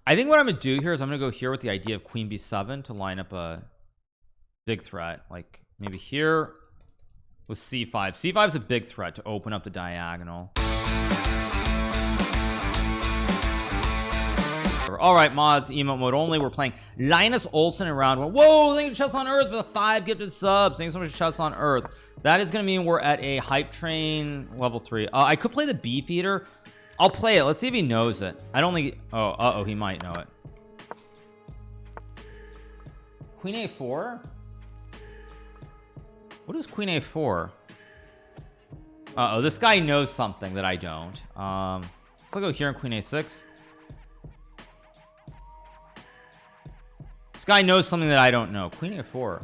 I think what I'm gonna do here is I'm gonna go here with the idea of queen b7 to line up a big threat, like maybe here with c5. c5 is a big threat to open up the diagonal. All right, mods, emote mode only. We're playing Linus Olsen in round 1. Whoa, thank you to Chess on Earth for the 5 gifted subs. Thanks so much to Chess on Earth. That is gonna mean we're at a hype train level 3. I could play the beefeater. I'll play it. Let's see if he knows it. I don't think oh, he might know it. Queen a4. What is queen a4? This guy knows something that I don't. Let's go here in queen a6. This guy knows something that I don't know. Queen a4.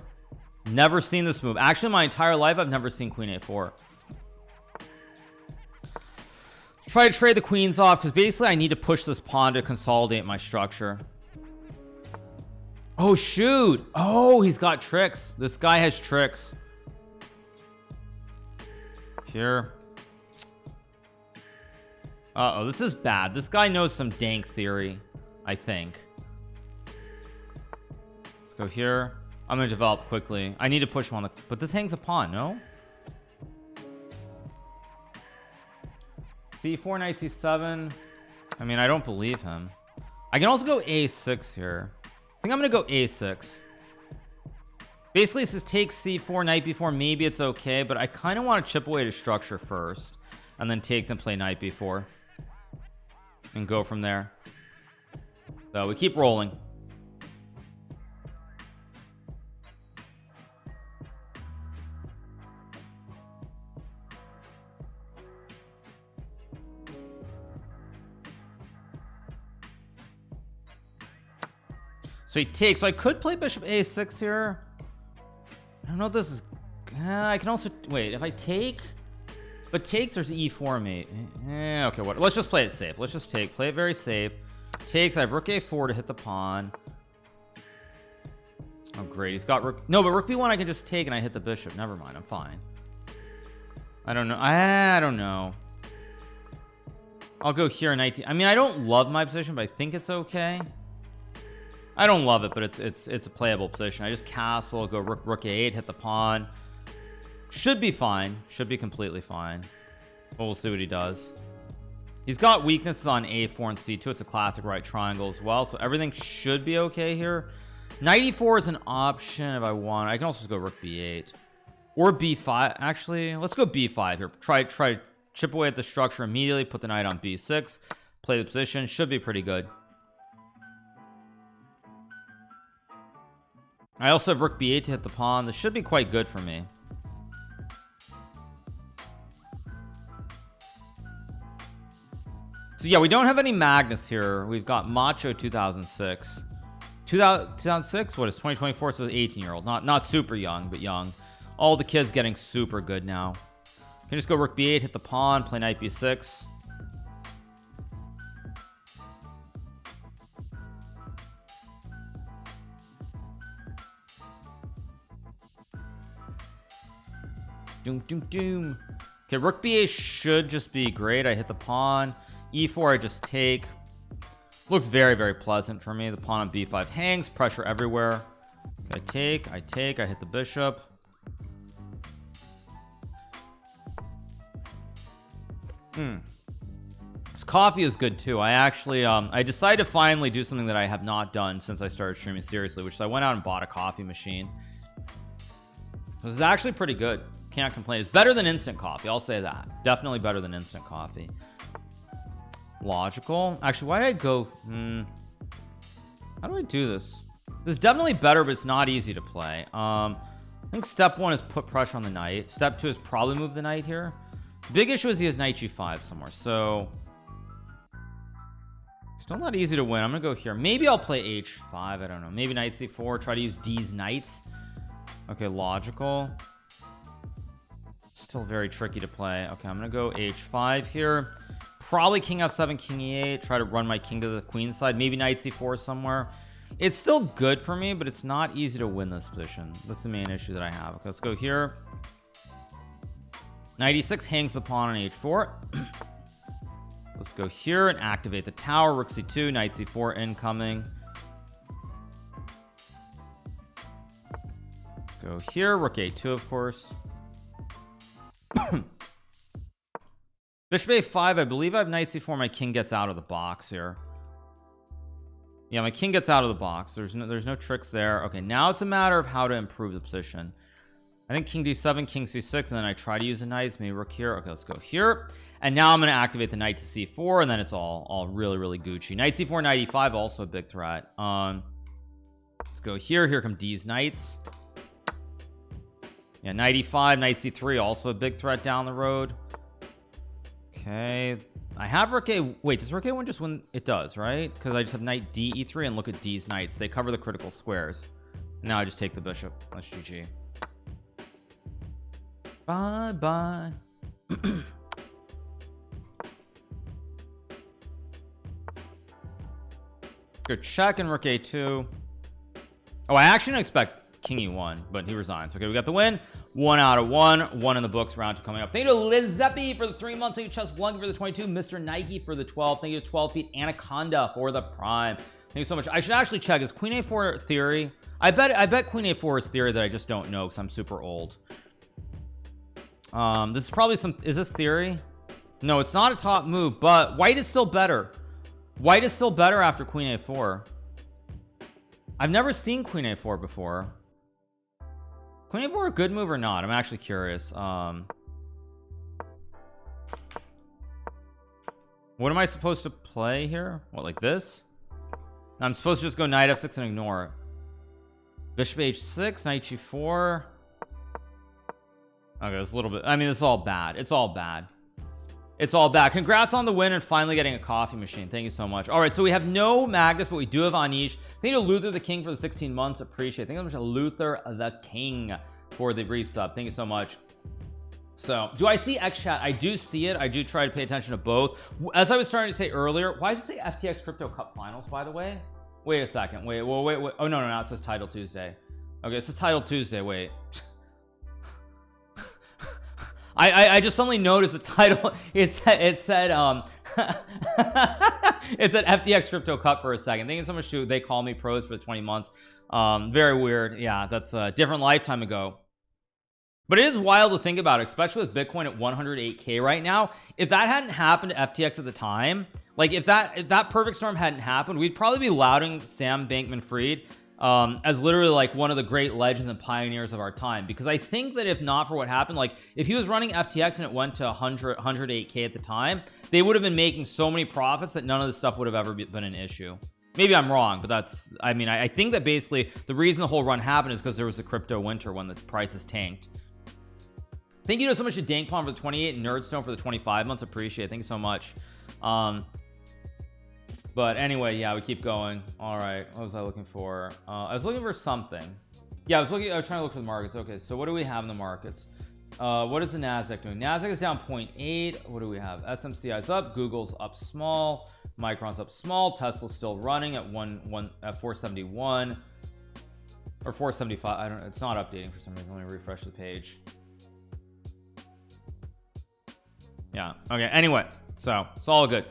Never seen this move. Actually, my entire life, I've never seen queen a4. Try to trade the queens off because basically I need to push this pawn to consolidate my structure. Oh, shoot. Oh, he's got tricks. This guy has tricks. Here. This is bad. This guy knows some dank theory, I think. Let's go here. I'm gonna develop quickly. I need to push him on the, but this hangs a pawn, no? c4, knight c7. I mean, I don't believe him. I can also go a6 here. I think I'm gonna go a6. Basically, it says take c4, knight b4. Maybe it's okay, but I kind of want to chip away to structure first, and then takes and play knight b4, and go from there. So we keep rolling. So he takes. So I could play bishop a6 here. I don't know if this is. I can also wait if I take, but takes there's e4 mate. Okay, what? Let's just play it safe. Let's just take. Play it very safe. Takes. I have rook a4 to hit the pawn. Oh great, he's got rook. No, but rook b1 I can just take and I hit the bishop. Never mind, I'm fine. I don't know. I don't know. I'll go here 19. I mean, I don't love my position, but I think it's okay. I don't love it, but it's a playable position. I just castle, go rook a8, hit the pawn. Should be fine. Should be completely fine. But we'll see what he does. He's got weaknesses on a4 and c2. It's a classic right triangle as well, so everything should be okay here. Knight e4 is an option if I want. I can also just go rook b8 or b5. Actually, let's go b5 here. Try to chip away at the structure immediately. Put the knight on b6. Play the position. Should be pretty good. I also have rook b8 to hit the pawn. This should be quite good for me. So yeah, we don't have any Magnus here. We've got Macho 2006. 2006? What is 2024? So 18-year-old. Not super young, but young. All the kids getting super good now. Can just go rook b8, hit the pawn, play knight b6. Doom, doom, doom. Okay, rook b8 should just be great. I hit the pawn. e4 I just take. Looks very, very pleasant for me. The pawn on b5 hangs. Pressure everywhere. Okay, I take. I hit the bishop. This coffee is good too. I actually I decided to finally do something that I have not done since I started streaming seriously, which is I went out and bought a coffee machine. This is actually pretty good. Can't complain. It's better than instant coffee, I'll say that. Definitely better than instant coffee. Logical. Actually, why did I go how do I do this? This is definitely better, but it's not easy to play. I think step 1 is put pressure on the knight. Step 2 is probably move the knight here. Big issue is he has knight g5 somewhere, so still not easy to win. I'm gonna go here. Maybe I'll play h5. I don't know. Maybe knight c4. Try to use D's knights. Okay, logical. Still very tricky to play. Okay, I'm gonna go h5 here. Probably king f7, king e8. Try to run my king to the queen side. Maybe knight c4 somewhere. It's still good for me, but it's not easy to win this position. That's the main issue that I have. Okay, let's go here. Knight e6 hangs the pawn on h4. Let's go here and activate the tower. Rook c2, knight c4 incoming. Let's go here. Rook a2, of course. Bishop a5. I believe I have knight c4. My king gets out of the box here. Yeah, my king gets out of the box. There's no tricks there. Okay, now it's a matter of how to improve the position. I think king d7, king c6, and then I try to use a knight. Maybe rook here. Okay, let's go here. And now I'm going to activate the knight to c4, and then it's all really Gucci. Knight c4, knight e5, also a big threat. Let's go here. Here come these knights. Yeah, knight e5, knight c3, also a big threat down the road. Okay, I have rook a. Wait, does rook a1 just win? It does, right? Because I just have knight d e3 and look at these knights. They cover the critical squares. Now I just take the bishop. That's GG. Bye. Go check and rook a2. Oh, I actually didn't expect king e1, but he resigns. Okay, we got the win. 1 out of 1. 1 in the books. Round 2 coming up. Thank you to Lizepi for the 3 months. Thank you to Chess Blunky for the 22. Mr. Nike for the 12. Thank you to 12 feet Anaconda for the prime. Thank you so much. I should actually check. Is queen a4 theory? I bet queen a4 is theory that I just don't know because I'm super old. This is probably some. Is this theory? No, it's not a top move, but white is still better. White is still better after queen a4. I've never seen queen a4 before. Queen a4 a good move or not? I'm actually curious. What am I supposed to play here? What, like this? I'm supposed to just go knight f6 and ignore it. Bishop h6, knight g4. Okay, it's a little bit. I mean, it's all bad. It's all bad. It's all bad. Congrats on the win and finally getting a coffee machine. Thank you so much. All right, so we have no Magnus, but we do have Anish. Thank you to Luther the King for the 16 months. Appreciate it. Thank you so much to Luther the King for the resub. Thank you so much. So, do I see X chat? I do see it. I do try to pay attention to both. As I was starting to say earlier, why does it say FTX Crypto Cup Finals, by the way? Wait a second. Wait. Oh, no. It says Title Tuesday. Okay, it says Title Tuesday. Wait. I just suddenly noticed the title. It said it said FTX Crypto Cup for a second. Thank you so much to They Call Me Pros for the 20 months. Very weird. Yeah, that's a different lifetime ago. But it is wild to think about, especially with Bitcoin at 108K right now. If that hadn't happened to FTX at the time, like if that perfect storm hadn't happened, we'd probably be lauding Sam Bankman-Fried as literally like one of the great legends and pioneers of our time, because I think that if not for what happened, like if he was running FTX and it went to 108K at the time, they would have been making so many profits that none of this stuff would have ever been an issue. Maybe I'm wrong, but that's, I mean, I think that basically the reason the whole run happened is because there was a crypto winter when the prices tanked. Thank you so much to Dankpon for the 28 and Nerdstone for the 25 months. Appreciate it. Thank you so much. But anyway, yeah, we keep going. All right, what was I looking for? I was looking for something. Yeah, I was trying to look for the markets. Okay, so what do we have in the markets? What is the Nasdaq doing? Nasdaq is down 0.8. What do we have? SMCI is up, Google's up small, Micron's up small, Tesla's still running at 471 or 475. I don't know, it's not updating for some reason. Let me refresh the page. Yeah, okay, anyway, so it's all good.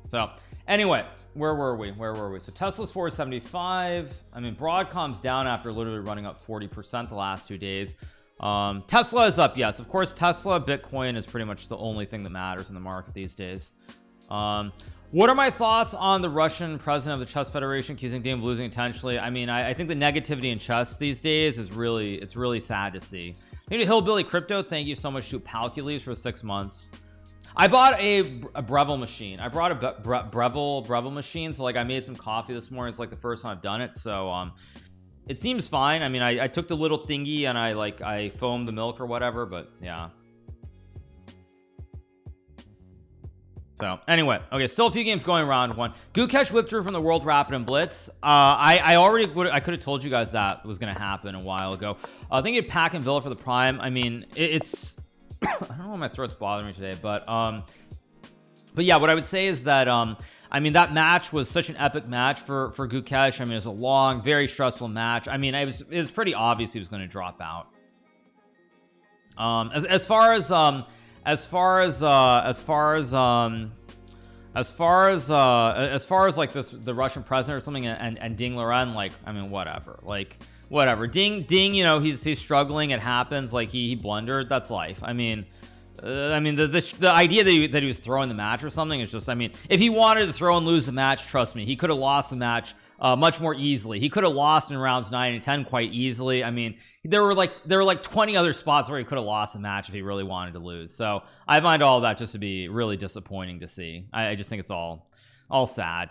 So anyway, where were we? So Tesla's 475. I mean, Broadcom's down after literally running up 40% the last 2 days. Tesla is up, yes, of course. Tesla, Bitcoin is pretty much the only thing that matters in the market these days. What are my thoughts on the Russian president of the Chess Federation accusing Dame of losing intentionally? I mean, I think the negativity in chess these days is really sad to see. Maybe Hillbilly Crypto, thank you so much to Palcules for 6 months. I bought a Breville machine. I brought a Breville machine. So like I made some coffee this morning. It's like the first time I've done it. So it seems fine. I mean, I took the little thingy and I foamed the milk or whatever, but yeah. So anyway, okay, still a few games going round one. Gukesh withdrew from the World Rapid and Blitz. I could have told you guys that was going to happen a while ago. I think it Pack and Villa for the prime. I mean, it's I don't know why my throat's bothering me today, but yeah, what I would say is that I mean, that match was such an epic match for Gukesh. I mean, it was a long, very stressful match. I mean, it was pretty obvious he was going to drop out. As far as like this, the Russian president or something, and Ding Liren, like, I mean, whatever, like, whatever. Ding, you know, he's struggling. It happens. Like, he blundered. That's life. I mean, the idea that he was throwing the match or something is just, I mean, if he wanted to throw and lose the match, trust me, he could have lost the match much more easily. He could have lost in rounds 9 and 10 quite easily. I mean, there were like 20 other spots where he could have lost the match if he really wanted to lose. So I find all of that just to be really disappointing to see. I just think it's all sad.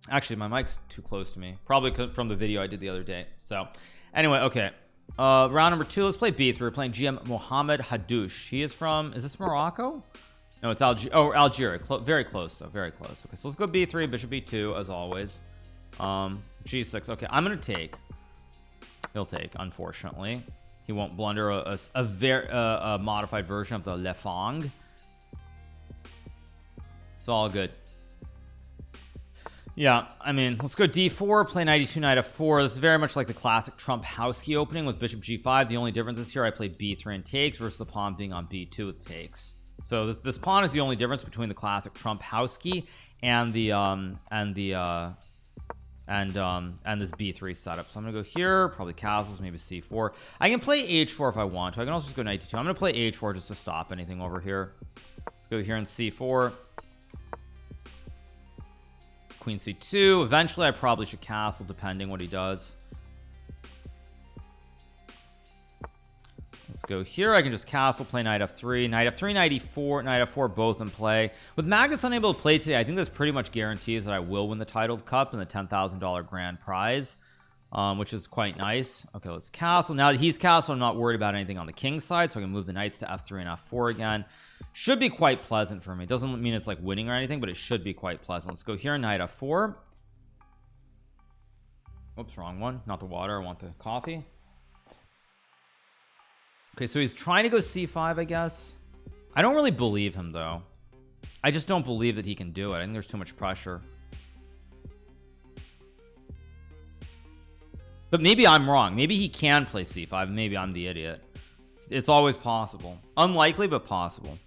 Actually, my mic's too close to me, probably from the video I did the other day. So anyway, okay, round number 2, let's play B3. We're playing GMHikaru. He is from, is this Morocco? No, it's Algeria. Very close though, very close. Okay, so let's go B3, bishop B2 as always. G6. Okay, I'm gonna take. He'll take, unfortunately. He won't blunder a very modified version of the Lefang. It's all good. Yeah, I mean, let's go D4, play knight E2, knight F4. This is very much like the classic Trump house key opening with bishop G5. The only difference is here I play B3 and takes versus the pawn being on B2 with takes. So this pawn is the only difference between the classic Trump house key and the this B3 setup. So I'm gonna go here, probably castles, maybe C4. I can play H4 if I want to. I can also just go knight D2. I'm gonna play H4 just to stop anything over here. Let's go here and C4. Queen C2. Eventually I probably should castle depending what he does. Let's go here. I can just castle, play knight F3, knight F3, knight E4, knight F4, both in play. With Magnus unable to play today, I think this pretty much guarantees that I will win the titled cup and the $10,000 grand prize, which is quite nice. Okay, let's castle. Now that he's castled, I'm not worried about anything on the king side, so I can move the knights to F3 and F4 again. Should be quite pleasant for me. Doesn't mean it's like winning or anything, but it should be quite pleasant. Let's go here, knight F4. Oops, wrong one. Not the water, I want the coffee. Okay, so he's trying to go C5, I guess. I don't really believe him though. I just don't believe that he can do it. I think there's too much pressure. But maybe I'm wrong. Maybe he can play C5. Maybe I'm the idiot. It's always possible. Unlikely, but possible.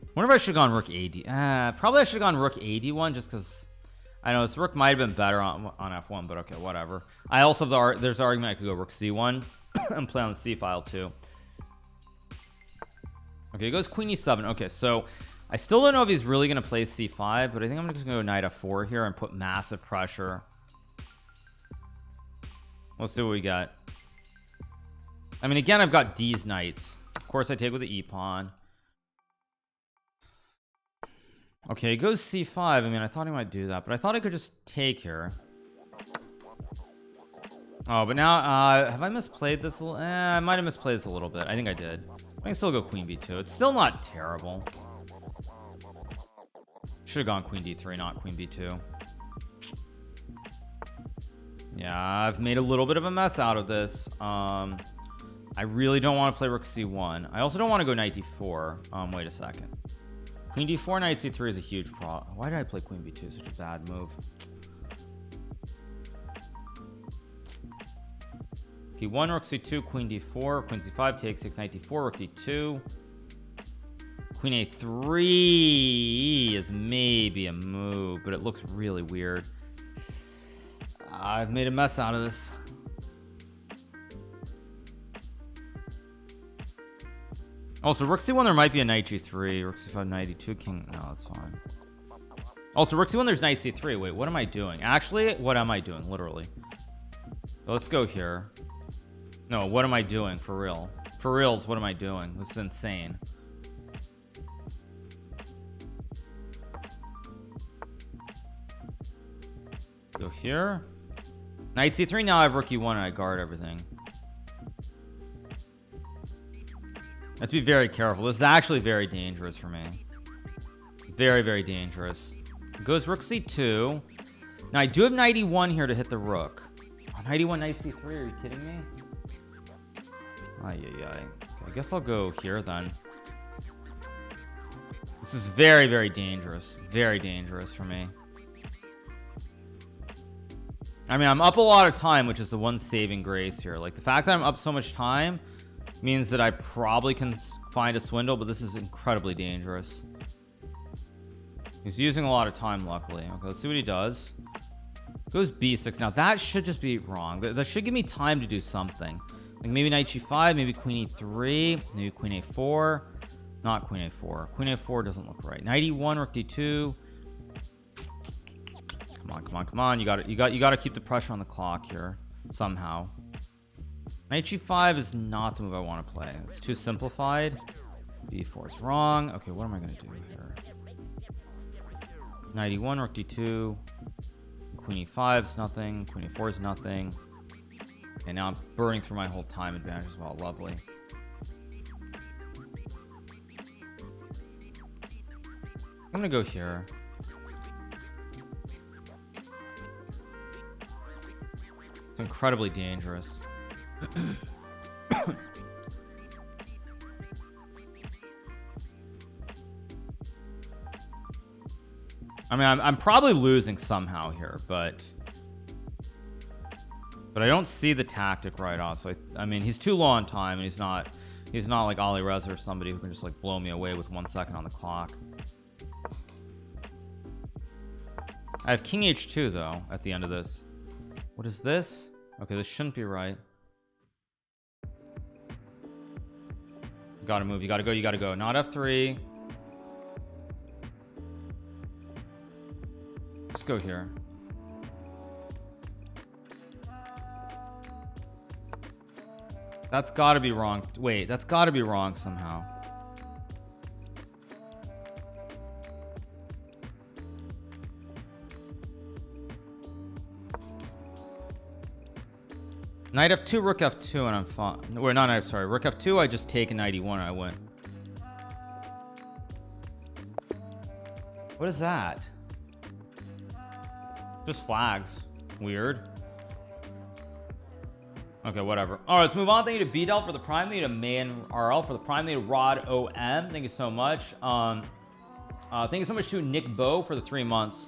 I wonder if I should have gone rook AD. Probably I should have gone rook AD1 just because I know this rook might have been better on F1, but okay, whatever. I also have there's the argument I could go rook C1 and play on the C file too. Okay, he goes queen E7. Okay, so I still don't know if he's really going to play C5, but I think I'm just going to go knight F4 here and put massive pressure. Let's see what we got. I mean, again, I've got D's knights. Of course, I take with the E pawn. Okay, he goes C5. I mean, I thought he might do that, but I thought I could just take here. Oh, but now, have I misplayed this? I might have misplayed this a little bit. I think I did. I can still go queen B2. It's still not terrible. Should have gone queen D3, not queen B2. Yeah, I've made a little bit of a mess out of this. I really don't want to play rook C1. I also don't want to go knight D4. Wait a second. Queen D4, knight C3 is a huge problem. Why did I play queen B2? Such a bad move. P1, rook C2, queen D4, queen C5, take 6, knight D4, rook D2. Queen A3 is maybe a move, but it looks really weird. I've made a mess out of this. Also, rook C1, there might be a knight G3. Rook C5, knight E2, king. No, that's fine. Also, rook C1, there's knight C3. Wait, what am I doing? Actually, what am I doing? Literally. So let's go here. No, what am I doing? For real. For reals, what am I doing? This is insane. Go here. Knight C3, now I have rook E1 and I guard everything. I have to be very careful. This is actually very dangerous for me. Very, very dangerous. It goes rook C2. Now I do have knight E1 here to hit the rook. Oh, knight E1, knight C3, are you kidding me? Okay, I guess I'll go here then. This is very, very dangerous. Very dangerous for me. I mean, I'm up a lot of time, which is the one saving grace here. Like, the fact that I'm up so much time means that I probably can find a swindle, but this is incredibly dangerous. He's using a lot of time, luckily. Okay, let's see what he does. Goes b6. Now that should just be wrong. That should give me time to do something. Like maybe knight g5, maybe queen e3, maybe queen a4. Not queen a4. Queen a4 doesn't look right. Knight e1, rook d2. Come on, come on, come on. You gotta keep the pressure on the clock here somehow. Knight g5 is not the move I want to play. It's too simplified. b4 is wrong. Okay, what am I gonna do here? Knight e1, rook d2. Queen e5 is nothing. Queen e4 is nothing. Okay, now I'm burning through my whole time advantage as well. Lovely. I'm gonna go here. It's incredibly dangerous. I mean, I'm probably losing somehow here, but I don't see the tactic right off. So I mean, he's too low on time, and he's not like Ali Reza or somebody who can just like blow me away with 1 second on the clock. I have king h2 though at the end of this. What is this? Okay, this shouldn't be right. You gotta move. You gotta go. You gotta go. Not f3. Let's go here. That's got to be wrong. Wait, that's got to be wrong somehow. Knight f2, rook f2, and I'm fine. Wait, not knight. Sorry, rook f2. I just take a knight e1 and I win. What is that? Just flags. Weird. Okay, whatever. All right, let's move on. Thank you to BDL for the prime. Thank you to Man RL for the prime. Thank you to Rod OM. Thank you so much. Thank you so much to Nick Bow for the 3 months.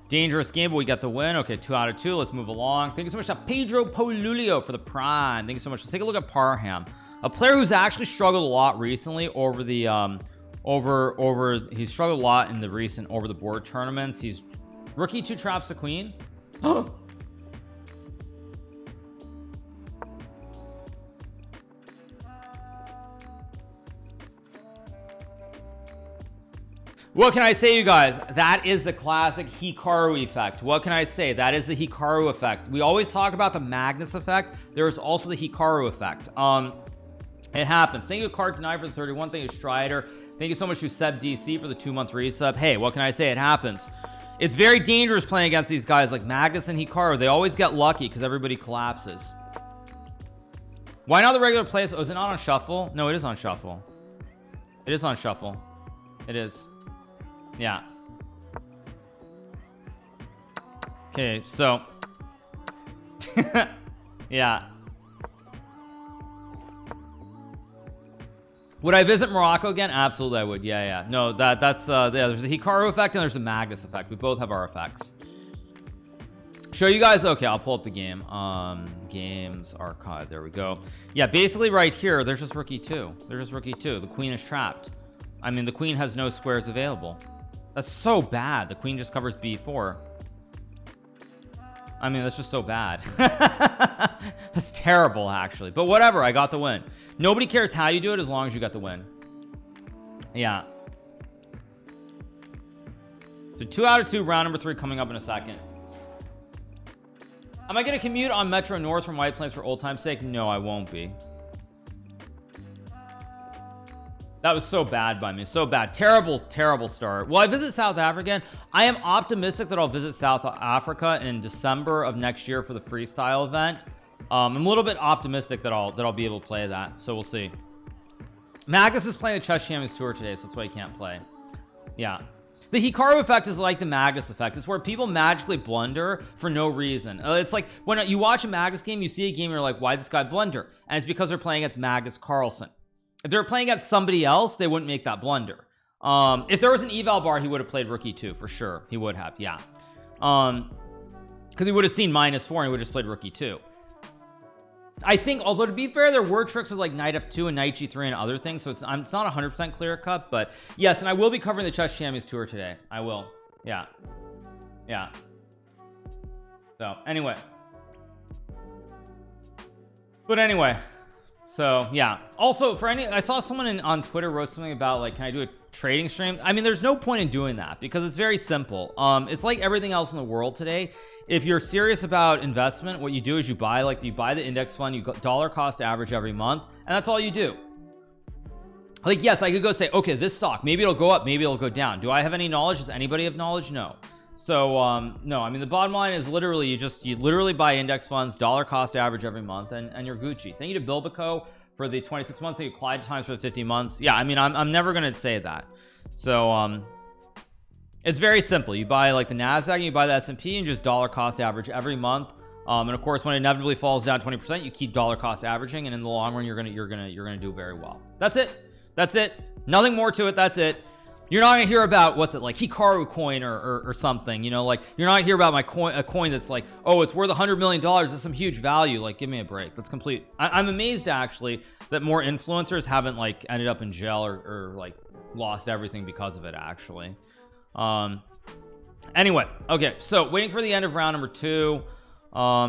Dangerous game, but we got the win. Okay, 2 out of 2. Let's move along. Thank you so much to Pedro Polulio for the prime. Thank you so much. Let's take a look at Parham, a player who's actually struggled a lot recently over the he's struggled a lot in the recent over the board tournaments. He's rook e2 traps the queen. What can I say, you guys? That is the classic Hikaru effect. What can I say? That is the Hikaru effect. We always talk about the Magnus effect. There's also the Hikaru effect. It happens. Thank you, Card Deny for the 31. Thank you, Strider. Thank you so much to Seb DC for the 2-month resub. Hey, what can I say? It happens. It's very dangerous playing against these guys like Magnus and Hikaru. They always get lucky because everybody collapses. Why not the regular place? Oh, is it not on shuffle? No, it is on shuffle. It is on shuffle. It is. Yeah. Okay, so yeah. Would I visit Morocco again? Absolutely, I would. Yeah. No, that's yeah, there's the Hikaru effect and there's the Magnus effect. We both have our effects. Show you guys. Okay, I'll pull up the game. Games archive. There we go. Yeah, basically right here, there's just rook e2. There's just rook e2. The queen is trapped. I mean, the queen has no squares available. That's so bad. The queen just covers b4. I mean, that's just so bad. That's terrible, actually. But whatever, I got the win. Nobody cares how you do it as long as you got the win. Yeah. So 2 out of 2, round number 3 coming up in a second. Am I going to commute on Metro North from White Plains for old time's sake? No, I won't be. That was so bad by me. So bad. Terrible, terrible start. Will I visit South Africa again? I am optimistic that I'll visit South Africa in December of next year for the freestyle event. I'm a little bit optimistic that I'll be able to play that. So we'll see. Magnus is playing the Chess Champions Tour today, so that's why he can't play. Yeah. The Hikaru effect is like the Magnus effect. It's where people magically blunder for no reason. It's like when you watch a Magnus game, you see a game, and you're like, why did this guy blunder? And it's because they're playing against Magnus Carlsen. If they were playing against somebody else, they wouldn't make that blunder. If there was an eval bar, he would have played rook e2 for sure. He would have, yeah. Because he would have seen -4 and he would have just played rook e2. I think, although to be fair, there were tricks with like knight f2 and knight g3 and other things, so it's not 100% clear cut, but yes. And I will be covering the Chess Champions Tour today. I will. Yeah. So anyway, so yeah. Also, for any, I saw someone on Twitter wrote something about like, can I do a trading stream? I mean, there's no point in doing that because it's very simple. It's like everything else in the world today. If you're serious about investment, what you do is you buy the index fund, you dollar cost average every month, and that's all you do. Like, yes, I could go say, okay, this stock, maybe it'll go up, maybe it'll go down. Do I have any knowledge? Does anybody have knowledge? No. So no, I mean, the bottom line is literally you literally buy index funds, dollar cost average every month, and you're Gucci. Thank you to Bilbico for the 26 months. Thank you Clyde Times for the 50 months. Yeah, I mean, I'm never gonna say that. So it's very simple. You buy like the Nasdaq and you buy the S&P and just dollar cost average every month. And of course, when it inevitably falls down 20%, you keep dollar cost averaging, and in the long run, you're gonna do very well. That's it. Nothing more to it. That's it. You're not gonna hear about what's it like Hikaru coin or something, you know, like you're not gonna hear about a coin that's like, oh, it's worth $100 million. That's some huge value. Like, give me a break. That's complete. I'm amazed actually that more influencers haven't like ended up in jail or like lost everything because of it actually. Anyway, okay, so waiting for the end of round number 2.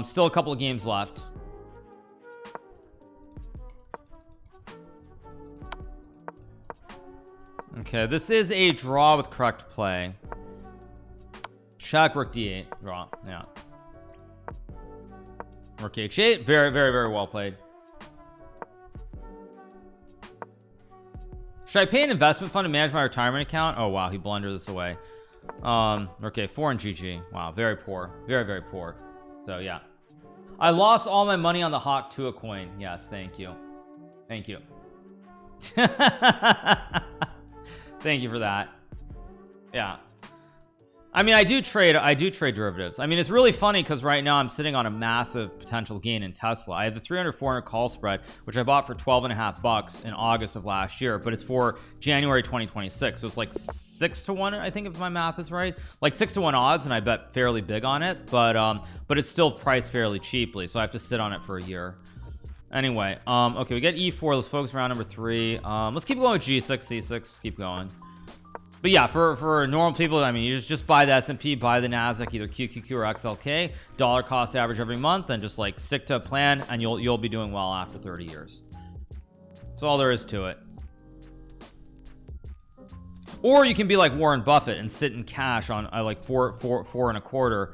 Still a couple of games left. Okay, this is a draw with correct play. Check, rook d8, draw. Yeah, rook h8, very well played. Should I pay an investment fund to manage my retirement account? Oh wow, he blundered this away. Okay, 4 and GG. Wow, very poor, very poor. So yeah, I lost all my money on the Hawk Tua coin. Yes, thank you. Thank you for that. Yeah, I mean, I do trade derivatives. I mean, it's really funny because right now I'm sitting on a massive potential gain in Tesla. I have the 300-400 call spread, which I bought for $12.50 in August of last year, but it's for January 2026, so it's like 6 to 1, I think, if my math is right, like 6 to 1 odds, and I bet fairly big on it, but it's still priced fairly cheaply, so I have to sit on it for a year. Anyway, okay, we get e4. Let's focus round number 3. Let's keep going with g6, c6. Keep going. But yeah, for normal people, I mean, you just buy the S&P, buy the Nasdaq, either QQQ or XLK, dollar cost average every month, and just like stick to a plan, and you'll be doing well after 30 years. That's all there is to it. Or you can be like Warren Buffett and sit in cash on like 4.25,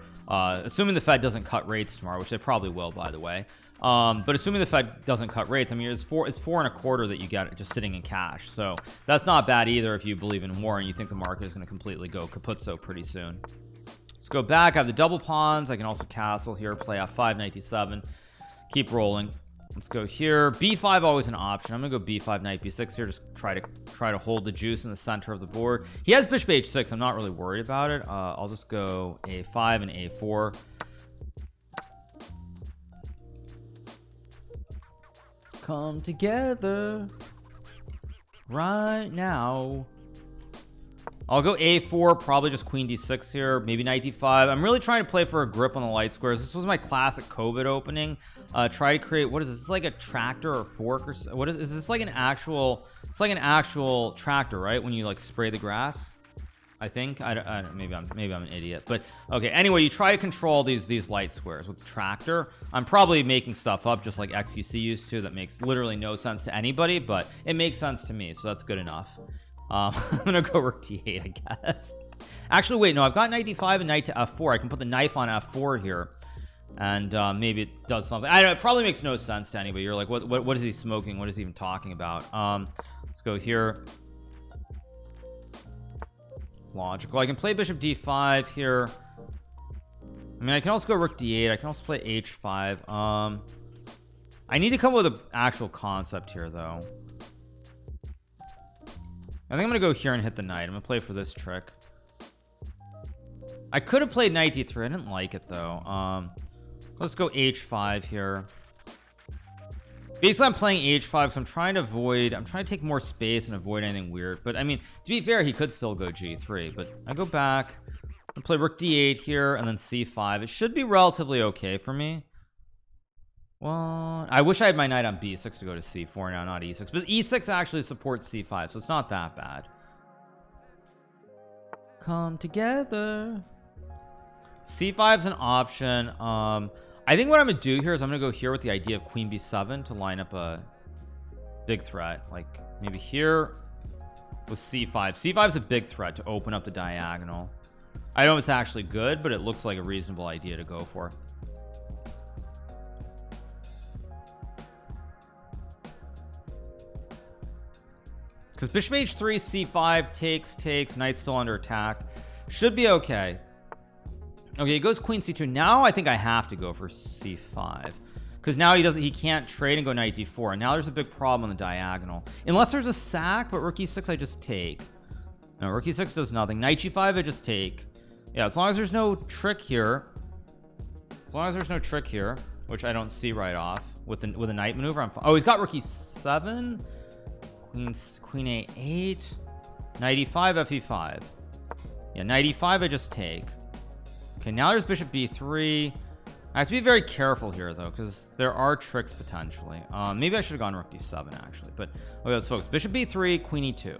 assuming the Fed doesn't cut rates tomorrow, which they probably will, by the way. But assuming the Fed doesn't cut rates, I mean, it's 4.25 that you get just sitting in cash, so that's not bad either if you believe in war and you think the market is going to completely go kaputso pretty soon. Let's go back. I have the double pawns. I can also castle here, play f5, knight d7, keep rolling. Let's go here. b5 always an option. I'm gonna go b5, knight b6 here, just try to hold the juice in the center of the board. He has bishop h6. I'm not really worried about it. I'll just go a5 and a4. Come together right now. I'll go a4, probably just queen d6 here, maybe knight d5. I'm really trying to play for a grip on the light squares. This was my classic COVID opening. Try to create, what is this? Is this like a tractor or fork or what is this? Like an actual, it's like an actual tractor, right? When you like spray the grass, I think. I maybe I'm an idiot, but okay. Anyway, you try to control these light squares with the tractor. I'm probably making stuff up just like XQC used to, that makes literally no sense to anybody, but it makes sense to me, so that's good enough. I'm gonna go rook d8, I guess. Actually, wait, no, I've got knight d5 and knight to f4. I can put the knife on f4 here, and maybe it does something. I don't know, it probably makes no sense to anybody. You're like, what is he smoking? What is he even talking about? Let's go here. Logical. I can play bishop d5 here. I mean, I can also go rook d8. I can also play h5. I need to come up with an actual concept here, though. I think I'm gonna go here and hit the knight. I'm gonna play for this trick. I could have played knight d3. I didn't like it though. Let's go h5 here. Basically, I'm playing h5, so I'm trying to take more space and avoid anything weird. But I mean, to be fair, he could still go g3. But I go back and play rook d8 here, and then c5. It should be relatively okay for me. Well, I wish I had my knight on b6 to go to c4 now, not e6, but e6 actually supports c5, so it's not that bad. Come together. c5 is an option. I think what I'm gonna do here is I'm gonna go here with the idea of queen b7 to line up a big threat, like maybe here with c5. c5 is a big threat to open up the diagonal. I know it's actually good, but it looks like a reasonable idea to go for. Because bishop h3, c5 takes, knight's still under attack, should be okay. Okay, he goes queen c2. Now I think I have to go for c5 because now he can't trade and go knight d4, and now there's a big problem on the diagonal unless there's a sack. But rook e6 I just take. No, rook e6 does nothing. Knight g5 I just take. Yeah, as long as there's no trick here, which I don't see right off with a knight maneuver, I'm fine. Oh, he's got rook e7, queen a8, knight e5, fe5. Yeah, knight e5 I just take. Okay, now there's bishop b3. I have to be very careful here though, because there are tricks potentially. Maybe I should have gone rook d7 actually, but okay, let's focus. Bishop b3, queen e2,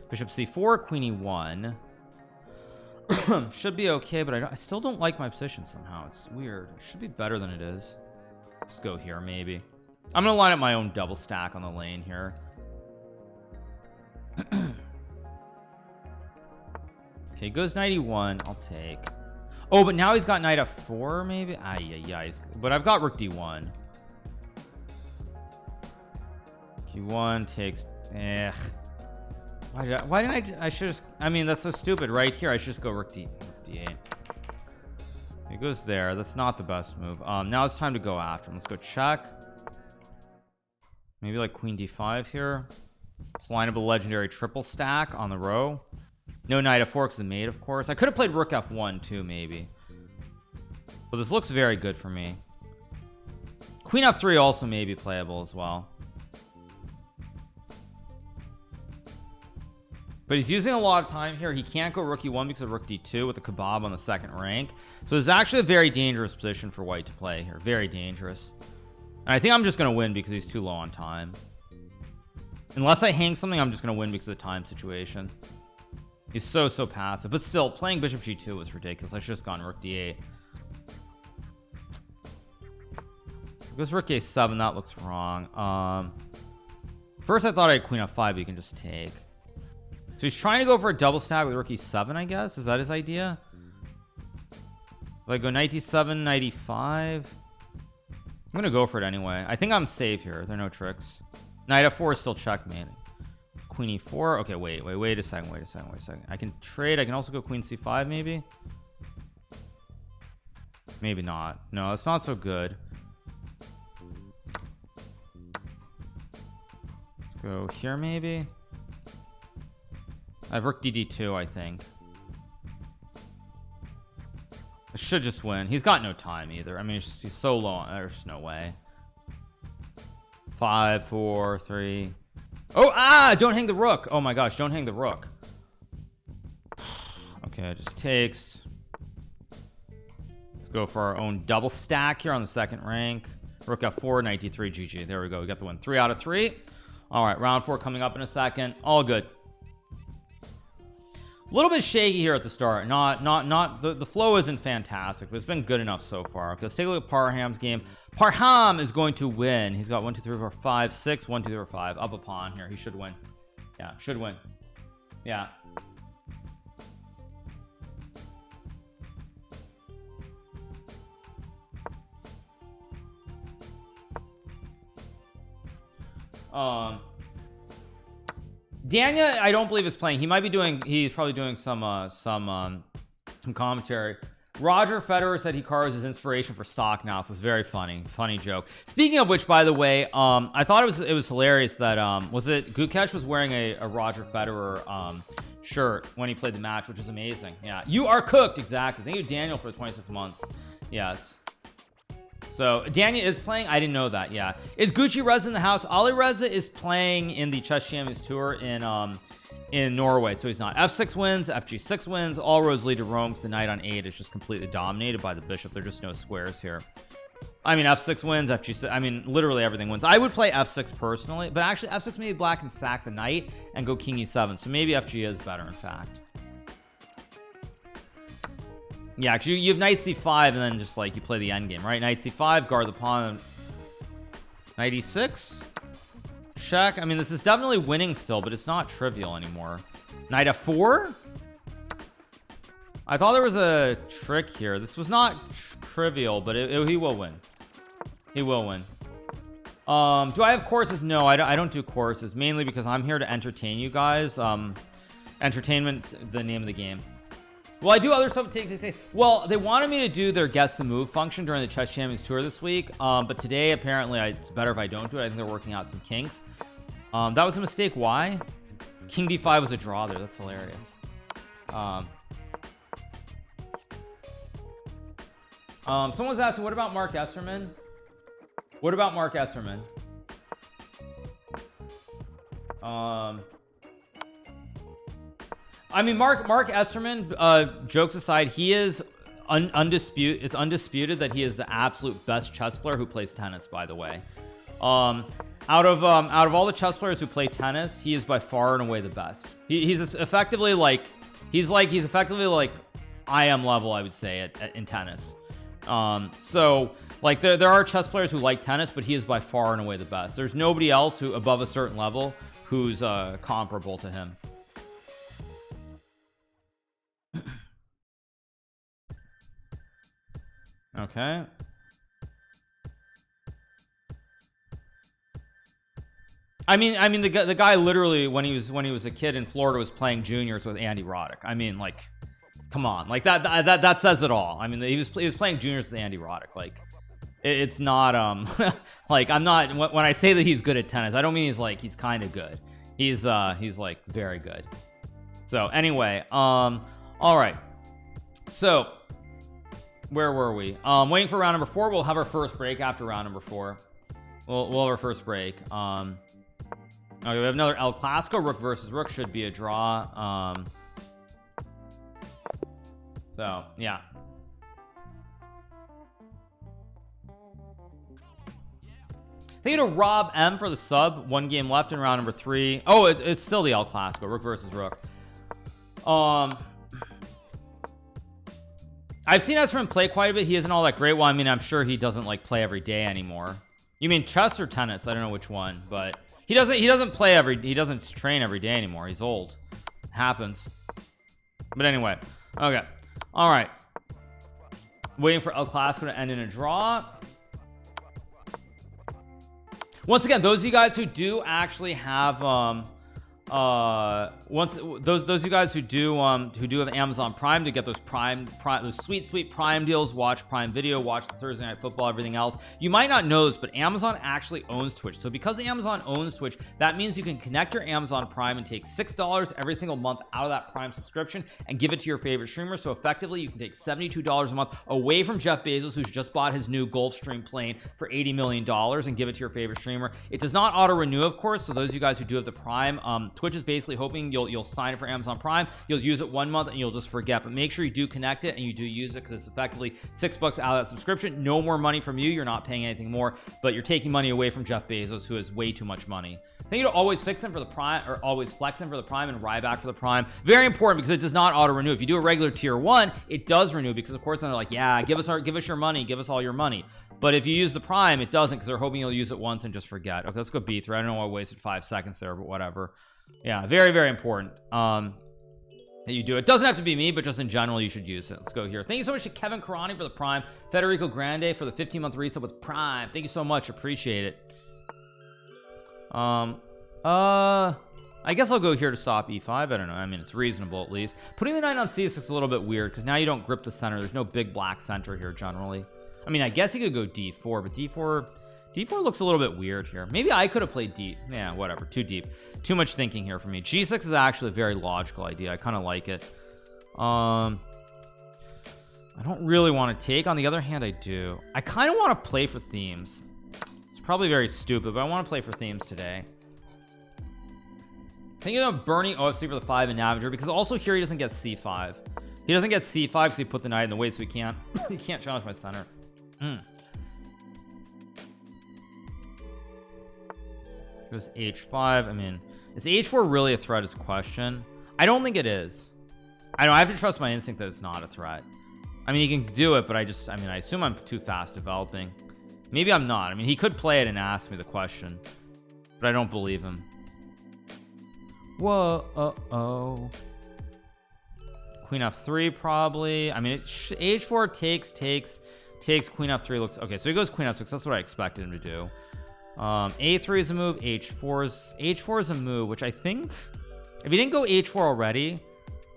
bishop c4, queen e1. Should be okay, but I still don't like my position somehow. It's weird. It should be better than it is. Let's go here maybe. I'm gonna line up my own double stack on the lane here. Okay, goes knight e1. I'll take. Oh, but now he's got knight f4 maybe. Yeah. But I've got rook d1. q1 takes. Why didn't I should just, I mean, that's so stupid right here. I should just go rook d8. He goes there. That's not the best move. Now it's time to go after him. Let's go check. Maybe like queen d5 here. Let's line up a legendary triple stack on the row. No knight f4 because the mate, of course. I could have played rook f1 too maybe, but this looks very good for me. Queen f3 also may be playable as well, but he's using a lot of time here. He can't go rook e1 because of rook d2 with the kebab on the second rank, so it's actually a very dangerous position for white to play here. Very dangerous. And I think I'm just gonna win because he's too low on time. Unless I hang something, I'm just gonna win because of the time situation. He's so passive, but still playing bishop g2 was ridiculous. I should have just gone rook d8. Goes rook a7. That looks wrong. First I thought I had queen f5, but you can just take. So he's trying to go for a double stack with rook e7, I guess. Is that his idea? If I go knight d7, knight e5, I'm gonna go for it anyway. I think I'm safe here. There are no tricks. Knight f4 is still checkmate. Queen e4. Okay, wait a second. I can trade. I can also go queen c5 maybe. Maybe not. No, it's not so good. Let's go here maybe. I have rook dd2, I think. I should just win. He's got no time either. I mean, he's so low. There's no way. 5 4 3. Oh, don't hang the rook. Oh my gosh, don't hang the rook. Okay, it just takes. Let's go for our own double stack here on the second rank. Rook f4, knight d3, GG. There we go. We got the win. 3 out of 3. All right, round 4 coming up in a second. All good. A little bit shaky here at the start. The flow isn't fantastic, but it's been good enough so far. Okay, let's take a look at Parham's game. Parham is going to win. He's got 1 2 3 4 5 6 1 2 3 4 5 up a pawn here. He should win. Yeah, should win. Yeah. Daniel, I don't believe is playing. He might be doing. He's probably doing some commentary. Roger Federer said Hikaru is his inspiration for stock now, so it's very funny joke. Speaking of which, by the way, I thought it was hilarious that was it Gukesh was wearing a Roger Federer shirt when he played the match, which is amazing. Yeah, you are cooked. Exactly. Thank you, Daniel, for the 26 months. Yes. So Daniel is playing. I didn't know that. Yeah. Is Gucci Reza in the house? Ali Reza is playing in the Chess Champions Tour in Norway, so he's not. F6 wins, FG6 wins. All roads lead to Rome because the knight on 8 is just completely dominated by the bishop. There are just no squares here. I mean, f6 wins, fg6. I mean, literally everything wins. I would play f6 personally, but actually f6 maybe black and sack the knight and go king e7. So maybe fg is better, in fact. Yeah, because you have knight c5 and then just like you play the endgame, right? Knight c5, guard the pawn. Knight e6. Check. I mean, this is definitely winning still, but it's not trivial anymore. Knight f4. I thought there was a trick here. This was not trivial, but he will win. He will win. Do I have courses? No, I don't do courses, mainly because I'm here to entertain you guys. Entertainment's the name of the game. Well, I do other stuff. Well, they wanted me to do their guess the move function during the Chess Champions Tour this week, but today apparently it's better if I don't do it. I think they're working out some kinks. That was a mistake. Why? King d5 was a draw there. That's hilarious. Someone was asking, what about Mark Esserman? What about Mark Esserman? I mean, Mark Esserman, jokes aside, he is undisputed. It's undisputed that he is the absolute best chess player who plays tennis, by the way. Out of all the chess players who play tennis, he is by far and away the best. He's effectively like IM level, I would say, in tennis. So like there are chess players who like tennis, but he is by far and away the best. There's nobody else who above a certain level who's comparable to him. Okay. I mean the guy literally when he was a kid in Florida was playing juniors with Andy Roddick. I mean, like, come on, like that says it all. I mean, he was playing juniors with Andy Roddick. Like, it's not like, I'm not, when I say that he's good at tennis, I don't mean he's kind of good. He's like very good. So anyway, all right, so where were we? Waiting for round number 4. We'll have our first break after round number 4. We'll have our first break. Okay, we have another El Clasico. Rook versus rook should be a draw. So yeah. Thank you to Rob M for the sub. 1 game left in round number 3. Oh, it's still the El Clasico. Rook versus rook. I've seen Esserman play quite a bit. He isn't all that great. Well, I mean, I'm sure he doesn't like play every day anymore. You mean chess or tennis? I don't know which one, but he doesn't train every day anymore. He's old. It happens. But anyway, okay, all right. Waiting for El Clasico to end in a draw. Once again, those of you guys who do actually have those of you guys who do have Amazon Prime to get those those sweet Prime deals, watch Prime Video, watch the Thursday Night Football, everything else, you might not know this, but Amazon actually owns Twitch. So because Amazon owns Twitch, that means you can connect your Amazon Prime and take $6 every single month out of that Prime subscription and give it to your favorite streamer. So effectively you can take $72 a month away from Jeff Bezos, who's just bought his new Gulfstream plane for $80 million, and give it to your favorite streamer. It does not auto renew, of course, so those of you guys who do have the Prime, Twitch is basically hoping you'll sign it for Amazon Prime, you'll use it 1 month and you'll just forget, but make sure you do connect it and you do use it, because it's effectively $6 out of that subscription. No more money from you, you're not paying anything more, but you're taking money away from Jeff Bezos, who has way too much money. Thank you to Always Fixin' for the Prime, or Always Flexin' for the Prime, and Ryback for the Prime. Very important, because it does not auto renew. If you do a regular tier 1, it does renew, because of course they're like, yeah, give us your money, give us all your money. But if you use the Prime, it doesn't, because they're hoping you'll use it once and just forget. Okay, let's go B3. I don't know why I wasted 5 seconds there, but whatever. Yeah, very, very important that you do it. Doesn't have to be me, but just in general you should use it. Let's go here. Thank you so much to Kevin Karani for the Prime, Federico Grande for the 15-month reset with Prime. Thank you so much, appreciate it. I guess I'll go here to stop e5. I don't know, I mean, it's reasonable at least. Putting the knight on c6 is a little bit weird, because now you don't grip the center. There's no big black center here generally. I mean, I guess he could go d4, but d4 looks a little bit weird here. Maybe I could have played d. Yeah, whatever, too deep, too much thinking here for me. G6 is actually a very logical idea. I kind of like it. I don't really want to take. On the other hand, I do. I kind of want to play for themes. It's probably very stupid, but I want to play for themes today. Thinking of Bernie OFC for the 5 and Navager, because also here he doesn't get c5. He doesn't get c5 because he put the knight in the way, so he can't challenge my center. Goes h5. I mean, is h4 really a threat is a question. I don't think it is. I have to trust my instinct that it's not a threat. I mean, he can do it, but I mean, I assume I'm too fast developing. Maybe I'm not. I mean, he could play it and ask me the question, but I don't believe him. Whoa, Queen f3 probably. I mean, h4 takes queen f3 looks okay. So he goes queen f6. That's what I expected him to do. A3 is a move. H4 is a move, which I think if he didn't go h4 already,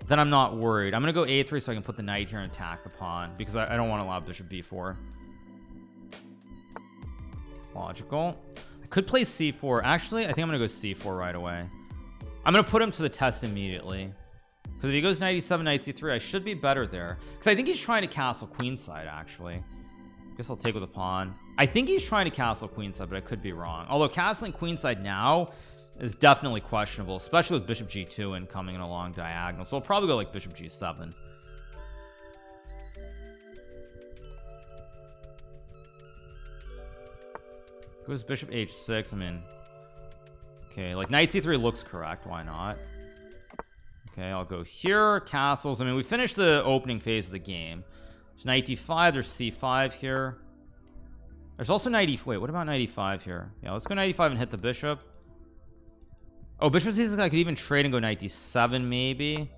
then I'm not worried. I'm gonna go a3 so I can put the knight here and attack the pawn, because I don't want to allow bishop b4. Logical. I could play c4. Actually, I think I'm gonna go c4 right away. I'm gonna put him to the test immediately, because if he goes knight e7, knight c3, I should be better there, because I think he's trying to castle queenside. Actually, I guess I'll take with a pawn. I think he's trying to castle queenside, but I could be wrong. Although castling queenside now is definitely questionable, especially with bishop g2 and coming in a long diagonal. So I'll probably go like bishop g7. Goes bishop h6. I mean, okay, like knight c3 looks correct. Why not? Okay, I'll go here. Castles. I mean, we finished the opening phase of the game. There's knight d5. There's c5 here. There's also knight e. Wait, what about knight e5 here? Yeah, let's go knight e5 and hit the bishop. Oh, bishop c6. I could even trade and go knight d7 maybe.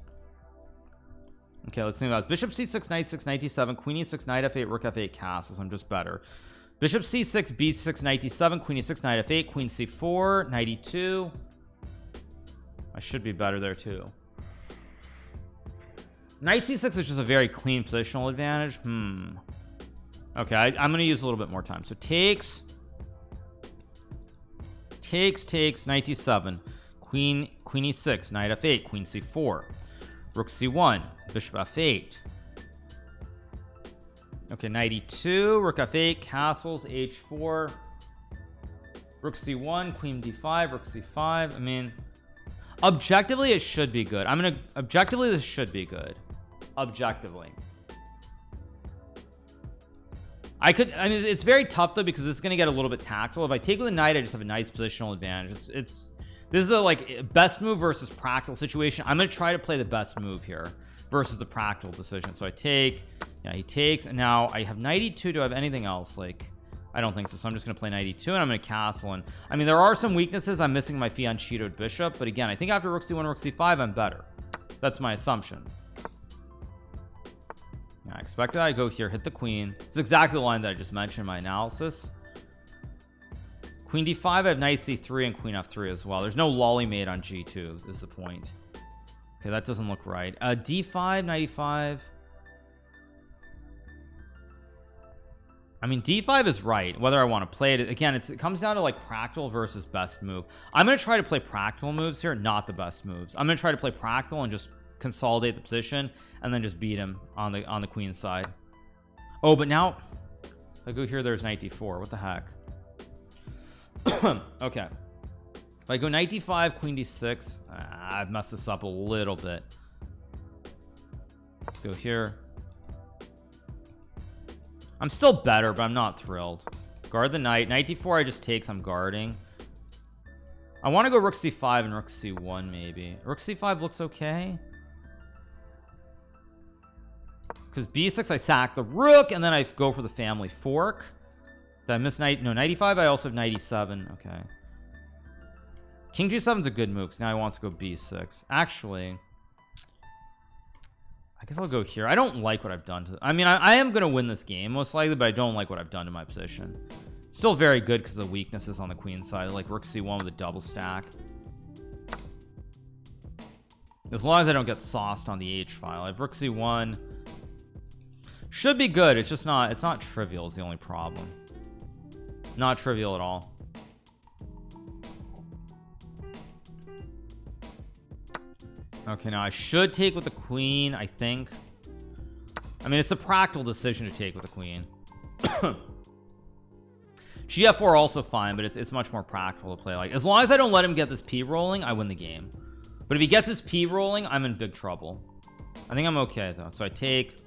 Okay, let's think about it. Bishop c6, knight 6, knight d7, queen e6, knight f8, rook f8, castles. I'm just better. Bishop c6, b6, knight d7, queen e6, knight f8, queen c4, knight e2. I should be better there too. Knight c6 is just a very clean positional advantage. Okay, I'm gonna use a little bit more time. So takes knight d7, queen e6, knight f8, queen c4, rook c1, bishop f8. Okay, knight e2, rook f8, castles, h4, rook c1, queen d5, rook c5. I mean, objectively it should be good. Objectively this should be good. Objectively, I mean, it's very tough though, because this is going to get a little bit tactical. If I take with a knight, I just have a nice positional advantage. This is a like best move versus practical situation. I'm going to try to play the best move here versus the practical decision. So I take, yeah, he takes, and now I have knight e2. Do I have anything else? Like, I don't think so. So I'm just going to play knight e2, and I'm going to castle. And I mean, there are some weaknesses. I'm missing my fianchettoed bishop, but again, I think after rook c1, rook c5, I'm better. That's my assumption. I expect that I go here, hit the queen. It's exactly the line that I just mentioned in my analysis. Queen d5, I have knight c3 and queen f3 as well. There's no lolly made on g2 is the point. Okay, that doesn't look right. D5, knight e5. I mean, d5 is right, whether I want to play it. Again, it comes down to like practical versus best move. I'm going to try to play practical moves here, not the best moves. I'm going to try to play practical and just consolidate the position and then just beat him on the queen side. Oh, but now if I go here, there's knight d4. What the heck? Okay, if I go knight d5, queen d6, I've messed this up a little bit. Let's go here. I'm still better, but I'm not thrilled. Guard the knight. Knight d4 I just takes. I'm guarding. I want to go rook c5 and rook c1 maybe. Rook c5 looks okay, because b6 I sack the rook and then I go for the family fork. Did I miss knight? No, knight e5. I also have knight e7. Okay, king g7 is a good move, because now he wants to go b6. Actually, I guess I'll go here. I don't like what I've done to, I mean, I am gonna win this game most likely, but I don't like what I've done to my position. Still very good because of the weaknesses on the queen side, like rook c1 with a double stack. As long as I don't get sauced on the h file. I have rook c1. Should be good. It's just not, it's not trivial is the only problem. Not trivial at all. Okay, now I should take with the queen, I think. I mean, it's a practical decision to take with the queen. Gf4 also fine, but it's much more practical to play. Like, as long as I don't let him get this p rolling, I win the game. But if he gets his p rolling, I'm in big trouble. I think I'm okay though. So I take.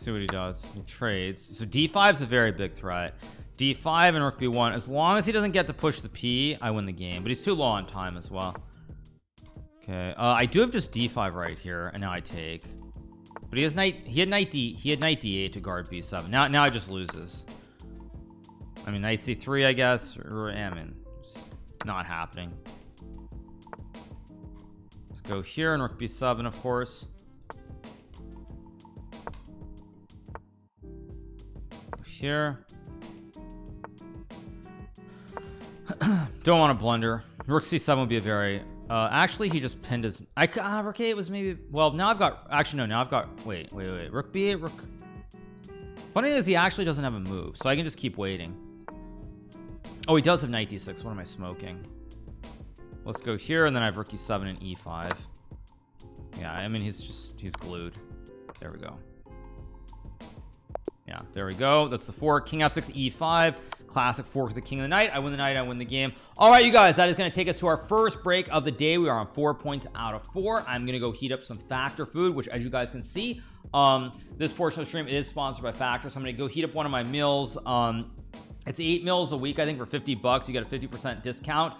see what he does. He trades. So d5 is a very big threat. d5 and rook b1. As long as he doesn't get to push the p, I win the game. But he's too low on time as well. Okay, I do have just d5 right here, and now I take. But he had knight d8 to guard b7. Now it just loses. I mean, knight c3, I guess. I mean, it's not happening. Let's go here and rook b7, of course. Here. Don't want to blunder. Rook c7 would be a very actually he just pinned his rook a8 was maybe, well, now I've got, actually no, now I've got, wait, rook b8, rook. Funny thing is he actually doesn't have a move, so I can just keep waiting. Oh, he does have knight d6. What am I smoking? Let's go here, and then I have rook e7 and e5. Yeah, I mean, he's glued. There we go. Yeah, there we go. That's the fork. King f6, e5. Classic fork of the king of the knight. I win the knight, I win the game. All right, you guys, that is going to take us to our first break of the day. We are on 4 points out of 4. I'm going to go heat up some Factor food, which, as you guys can see, this portion of the stream is sponsored by Factor, so I'm going to go heat up one of my meals. It's 8 meals a week, I think, for $50. You get a 50% discount.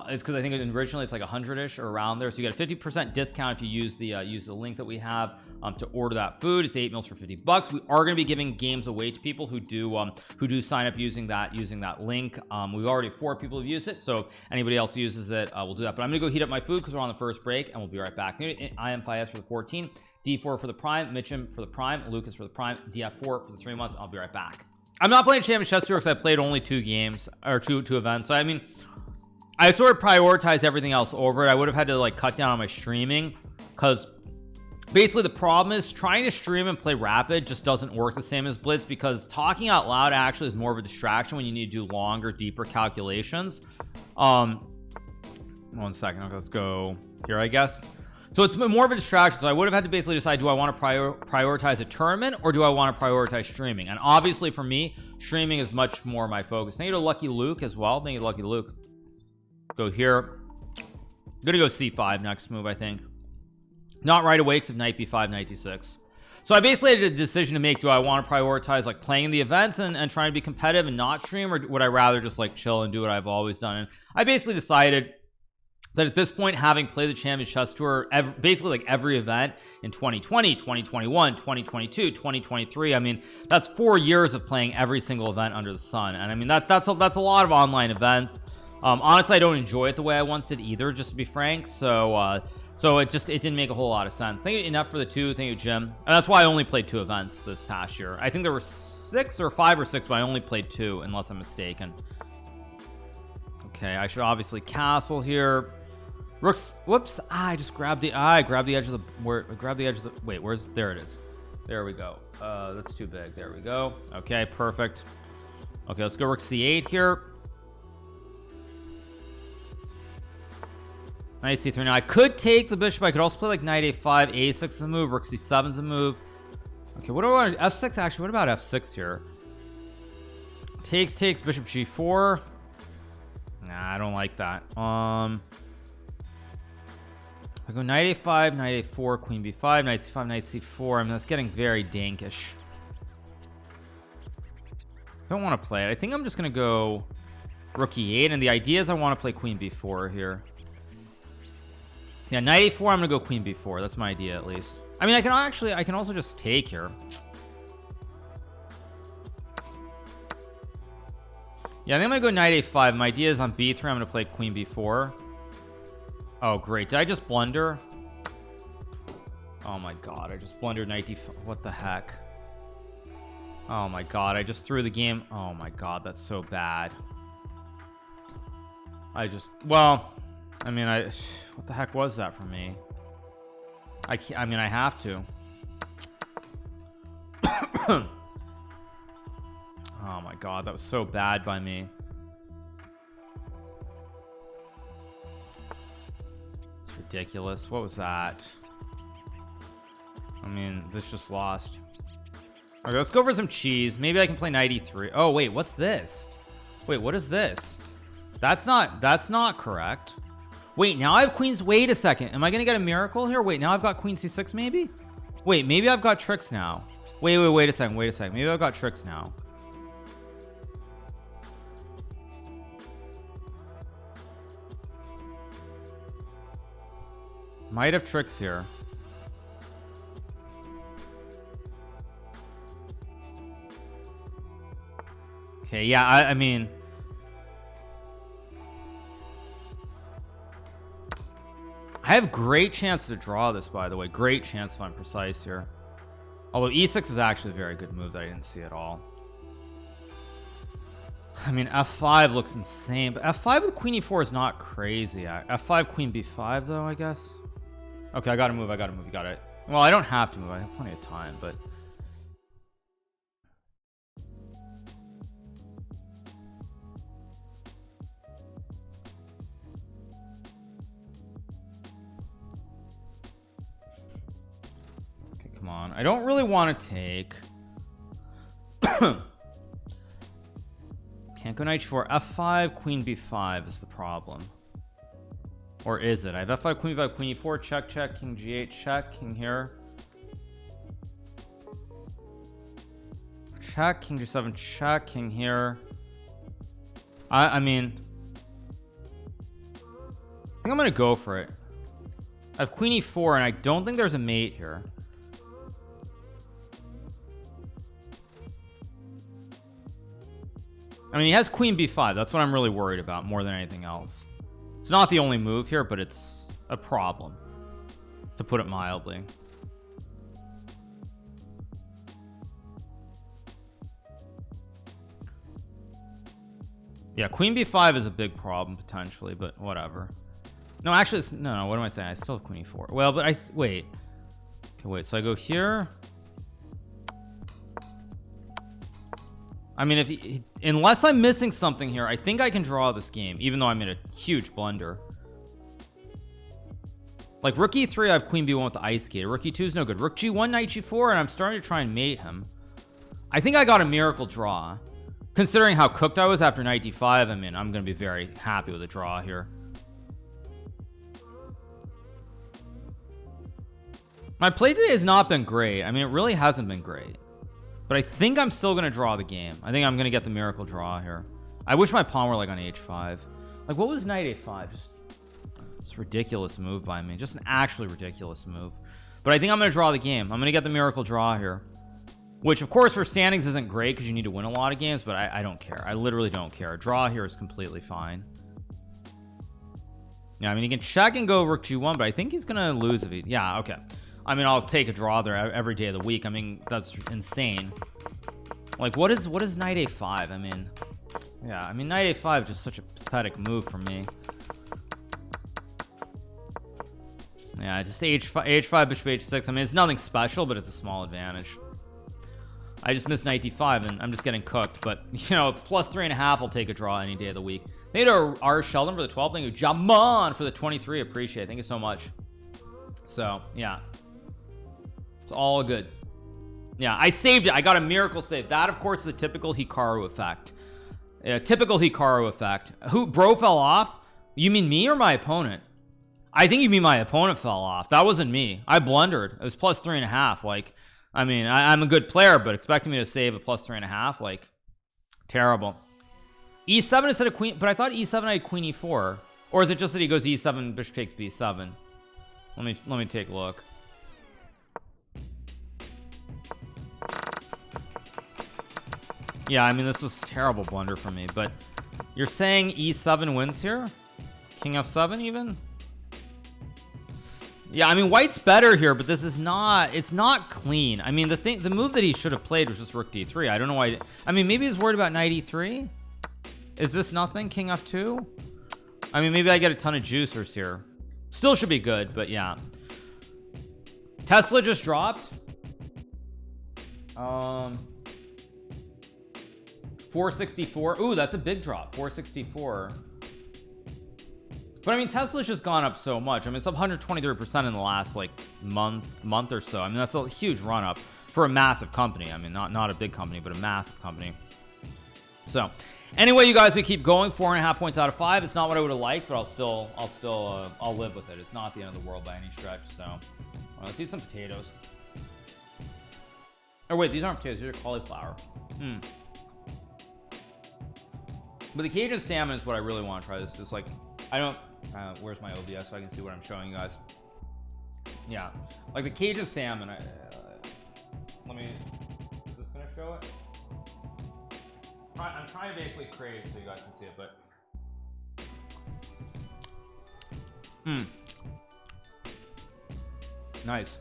It's because I think originally it's like 100-ish or around there, so you get a 50% discount if you use the link that we have to order that food. It's 8 meals for $50. We are going to be giving games away to people who do sign up using that link. We've already 4 people who've used it, so if anybody else uses it, we'll do that. But I'm going to go heat up my food because we're on the first break, and we'll be right back. I am 5S for the 14, D4 for the prime, Mitchum for the prime, Lucas for the prime, DF4 for the 3 months. I'll be right back. I'm not playing Champions Chess Tour because I played only 2 games or two events. So I mean, I sort of prioritized everything else over it. I would have had to like cut down on my streaming because basically the problem is trying to stream and play rapid just doesn't work the same as Blitz, because talking out loud actually is more of a distraction when you need to do longer, deeper calculations. 1 second. Okay, let's go here, I guess. So it's more of a distraction. So I would have had to basically decide, do I want to prioritize a tournament or do I want to prioritize streaming? And obviously for me, streaming is much more my focus. Thank you to Lucky Luke as well. Thank you to Lucky Luke. Go here. I'm gonna go c5 next move, I think. Not right away, except knight b5, knight d6. So I basically had a decision to make. Do I want to prioritize like playing the events and trying to be competitive and not stream, or would I rather just like chill and do what I've always done? And I basically decided that at this point, having played the Champions Chess Tour basically like every event in 2020, 2021, 2022, 2023, I mean, that's 4 years of playing every single event under the sun. And I mean, that's a lot of online events. Honestly, I don't enjoy it the way I once did either, just to be frank. So it didn't make a whole lot of sense. Thank you enough for the 2. Thank you, Jim. And that's why I only played 2 events this past year. I think there were 6 or 5 or 6, but I only played 2 unless I'm mistaken. Okay, I should obviously castle here. Rooks, whoops, I grabbed the edge of the, wait, there it is. There we go. That's too big. There we go. Okay, perfect. Okay, let's go rook c8 here. Knight c3. Now I could take the bishop. I could also play like knight a5, a6 is a move, rook c7 is a move. Okay, what about f6 actually? What about f6 here? Takes, bishop g4. Nah, I don't like that. I go knight a5, knight a4, queen b5, knight c5, knight c4. I mean, that's getting very dankish. Don't want to play it. I think I'm just going to go rook e8, and the idea is I want to play queen b4 here. Yeah, knight a4, I'm going to go queen b4. That's my idea, at least. I mean, I can also just take here. Yeah, I think I'm going to go knight a5. My idea is on b3, I'm going to play queen b4. Oh, great. Did I just blunder? Oh my god, I just blundered knight d5. What the heck? Oh my god, I just threw the game. Oh my god, that's so bad. Well, I mean, what the heck was that for me? I mean, I have to. Oh my god, that was so bad by me. Ridiculous. What was that? I mean, this just lost. Okay, let's go for some cheese. Maybe I can play knight e3. Oh wait, what's this? Wait, what is this? That's not correct. Wait, now I have queens. Wait a second, am I gonna get a miracle here? Wait, now I've got queen c6 maybe. Wait, maybe I've got tricks now. Wait a second. Maybe I've got tricks now. Might have tricks here. Okay, yeah, I mean, I have great chance to draw this, by the way. Great chance if I'm precise here. Although e6 is actually a very good move that I didn't see at all. I mean, f5 looks insane, but f5 with queen e4 is not crazy. F5 queen b5 though, I guess. Okay, I gotta move. You got it. Well, I don't have to move. I have plenty of time, but okay, come on. I don't really want to take. Can't go knight h4. f5 queen b5 is the problem. Or is it? I have f5 queen b5 queen e4 check king g8 check king here check king g7 check king here. I mean, I think I'm gonna go for it. I have queen e4 and I don't think there's a mate here. I mean, he has queen b5. That's what I'm really worried about more than anything else. It's not the only move here, but it's a problem, to put it mildly. Yeah, queen b5 is a big problem potentially, but whatever. No, actually, no, what am I saying? I still have queen e4. Well, but wait. Okay, wait, so I go here. I mean, unless I'm missing something here, I think I can draw this game, even though I'm in a huge blunder. Like rook e3, I have queen b1 with the ice skater. Rook e2 is no good. Rook g1, knight g4, and I'm starting to try and mate him. I think I got a miracle draw. Considering how cooked I was after knight d5, I mean, I'm going to be very happy with a draw here. My play today has not been great. I mean, it really hasn't been great. But I think I'm still going to draw the game. I think I'm going to get the miracle draw here. I wish my pawn were like on h5. Like, what was knight a5? Just ridiculous move by me. Just an actually ridiculous move. But I think I'm going to draw the game. I'm going to get the miracle draw here. Which, of course, for standings isn't great because you need to win a lot of games. But I don't care. I literally don't care. A draw here is completely fine. Yeah, I mean, he can check and go rook g1. But I think he's going to lose if he... Yeah, okay. I mean, I'll take a draw there every day of the week. I mean, that's insane. Like, what is knight a5? I mean, yeah, I mean, knight a5 is just such a pathetic move for me. Yeah, just h5 bishop h6. I mean, it's nothing special, but it's a small advantage. I just missed knight d5 and I'm just getting cooked. But you know, plus 3.5, I'll take a draw any day of the week. Thank you to R Sheldon for the 12. Thank you Jamon for the 23. Appreciate it. Thank you so much. So yeah, it's all good. Yeah, I saved it. I got a miracle save. That, of course, is a typical Hikaru effect. Typical Hikaru effect. Who, bro, fell off? You mean me or my opponent? I think you mean my opponent fell off. That wasn't me. I blundered. It was plus 3.5. Like, I mean, I'm a good player, but expecting me to save a plus 3.5, like, terrible. E7 instead of queen, but I thought E7 I had queen E4. Or is it just that he goes E7, bishop takes B7? Let me take a look. Yeah, I mean, this was a terrible blunder for me, but you're saying E7 wins here? King F7 even? Yeah, I mean, white's better here, but this is not, it's not clean. I mean, the move that he should have played was just rook d3. I don't know why. I mean, maybe he's worried about knight e3. Is this nothing? King F2? I mean, maybe I get a ton of juicers here. Still should be good, but yeah. Tesla just dropped. 464. Ooh, that's a big drop. 464. But I mean, Tesla's just gone up so much. I mean, it's up 123% in the last like month or so. I mean, that's a huge run up for a massive company. I mean, not a big company, but a massive company. So anyway, you guys, we keep going. 4.5 points out of 5. It's not what I would have liked, but I'll live with it. It's not the end of the world by any stretch. So let's eat some potatoes. Oh wait, these aren't potatoes, these are cauliflower. But the Cajun salmon is what I really want to try. This is like, I don't, where's my OBS so I can see what I'm showing you guys. Yeah, like the Cajun salmon. Let me, is this gonna show it? I'm trying to basically create it so you guys can see it, but nice.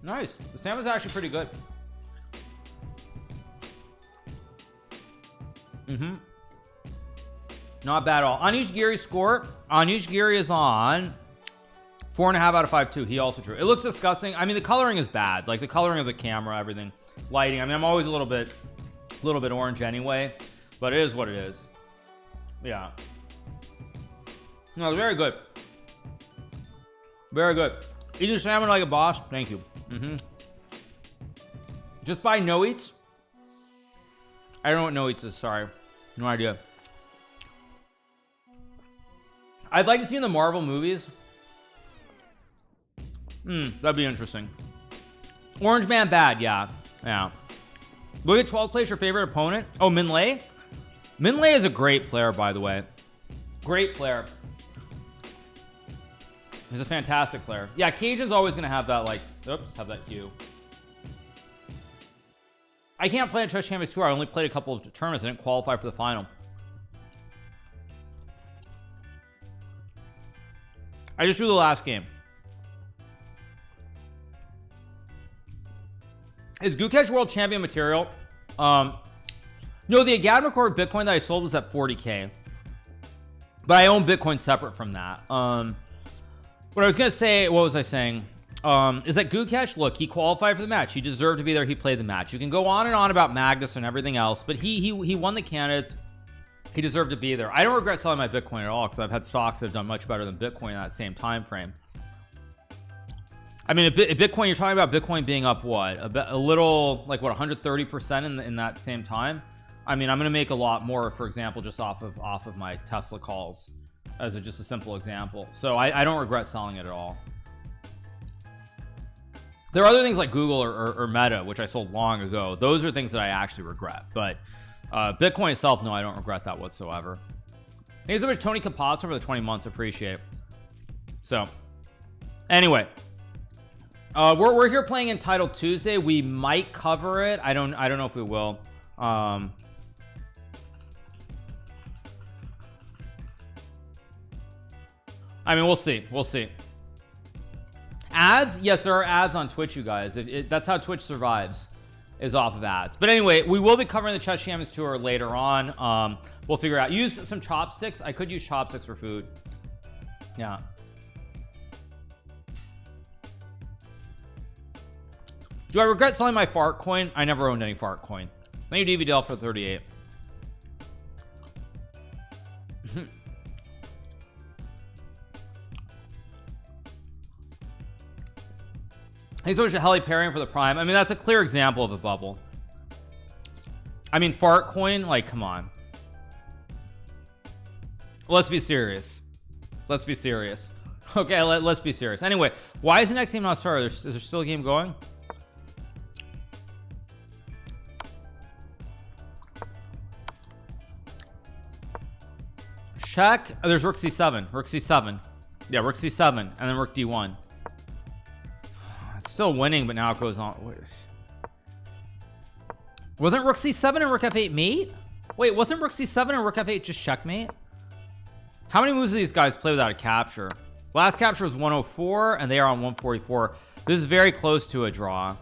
Nice. The salmon's actually pretty good. Not bad at all. Anish Giri's score. Anish Giri is on 4.5 out of 5 too. He also drew. It looks disgusting. I mean, the coloring is bad. Like the coloring of the camera, everything, lighting. I mean, I'm always a little bit orange anyway, but it is what it is. Yeah. No, very good. Very good. Eat your salmon like a boss. Thank you. Just buy No Eats. I don't know what No Eats is. Sorry, no idea. I'd like to see in the Marvel movies. That'd be interesting. Orange Man bad. Yeah. Look at 12th place, your favorite opponent. Oh, Minlay. Minlay is a great player, by the way. Great player. He's a fantastic player. Yeah, Cajun's always gonna have that, like, oops, have that cue. I can't play at Chess Champions Tour. I only played a couple of tournaments. I didn't qualify for the final. I just drew the last game. Is Gukesh World Champion material? No, the Agad Record Bitcoin that I sold was at 40K. But I own Bitcoin separate from that. What I was gonna say, what was I saying? Is that Gukesh, look, he qualified for the match. He deserved to be there. He played the match. You can go on and on about Magnus and everything else, but he won the candidates. He deserved to be there. I don't regret selling my Bitcoin at all because I've had stocks that have done much better than Bitcoin in that same time frame. I mean, Bitcoin, you're talking about Bitcoin being up what? A little, like what, 130% in that same time? I mean, I'm going to make a lot more, for example, just off of my Tesla calls as just a simple example. So I don't regret selling it at all. There are other things like Google or Meta, which I sold long ago. Those are things that I actually regret. But Bitcoin itself, no, I don't regret that whatsoever. Thanks so much, Tony Capazzo, for the 20 months. Appreciate it. So, anyway, we're here playing Entitled Tuesday. We might cover it. I don't know if we will. I mean, we'll see. We'll see. Ads? Yes, there are ads on Twitch, you guys. That's how Twitch survives, is off of ads. But anyway, we will be covering the Chess Champions Tour later on. We'll figure out. Use some chopsticks. I could use chopsticks for food. Yeah. Do I regret selling my fart coin? I never owned any fart coin. Thank you, DVDL, for 38. Thanks so much to Helly Pairing for the prime. I mean, that's a clear example of a bubble. I mean, fart coin, like, come on. Let's be serious. Let's be serious. Okay, let's be serious. Anyway, why is the next game not started? Is there still a game going? Check. Oh, there's Rook C7. Rook C7. Yeah, Rook C7. And then Rook D1. It's still winning, but now it goes on. Wasn't Rook C7 and Rook F8 mate? Wait, wasn't Rook C7 and Rook F8 just checkmate? How many moves do these guys play without a capture? Last capture was 104, and they are on 144. This is very close to a draw.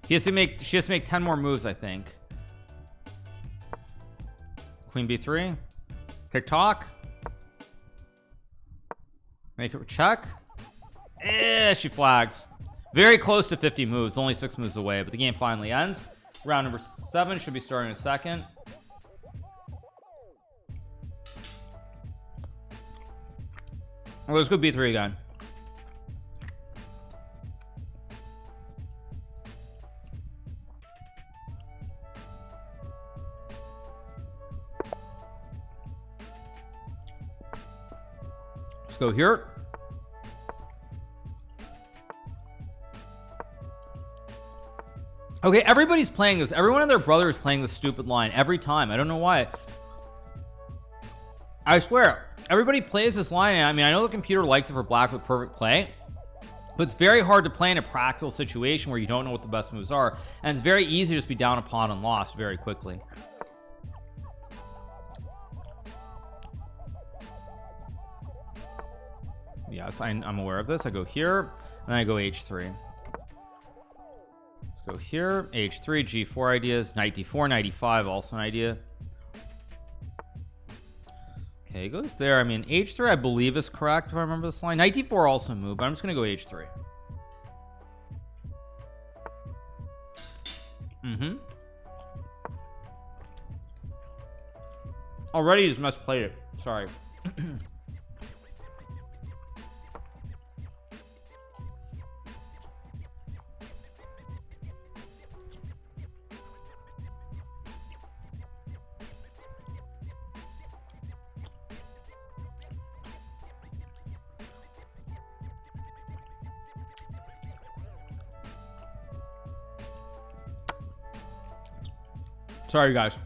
She has to make 10 more moves, I think. Queen B3. TikTok. Make it check. She flags. Very close to 50 moves, only 6 moves away, but the game finally ends. Round number 7 should be starting in a second. Well, let's go B3 again. Let's go here. Okay, everybody's playing this. Everyone and their brother is playing this stupid line every time. I don't know why. I swear, everybody plays this line. I mean, I know the computer likes it for black with perfect play, but it's very hard to play in a practical situation where you don't know what the best moves are, and it's very easy to just be down a pawn and lost very quickly. Yes, I'm aware of this. I go here, and then I go h3. Let's go here, h3, g4 ideas, knight d4, knight e5, also an idea. Okay, he goes there. I mean, h3 I believe is correct if I remember this line. Knight d4 also moved, but I'm just gonna go h3. Already just misplayed it. Sorry. Sorry, guys.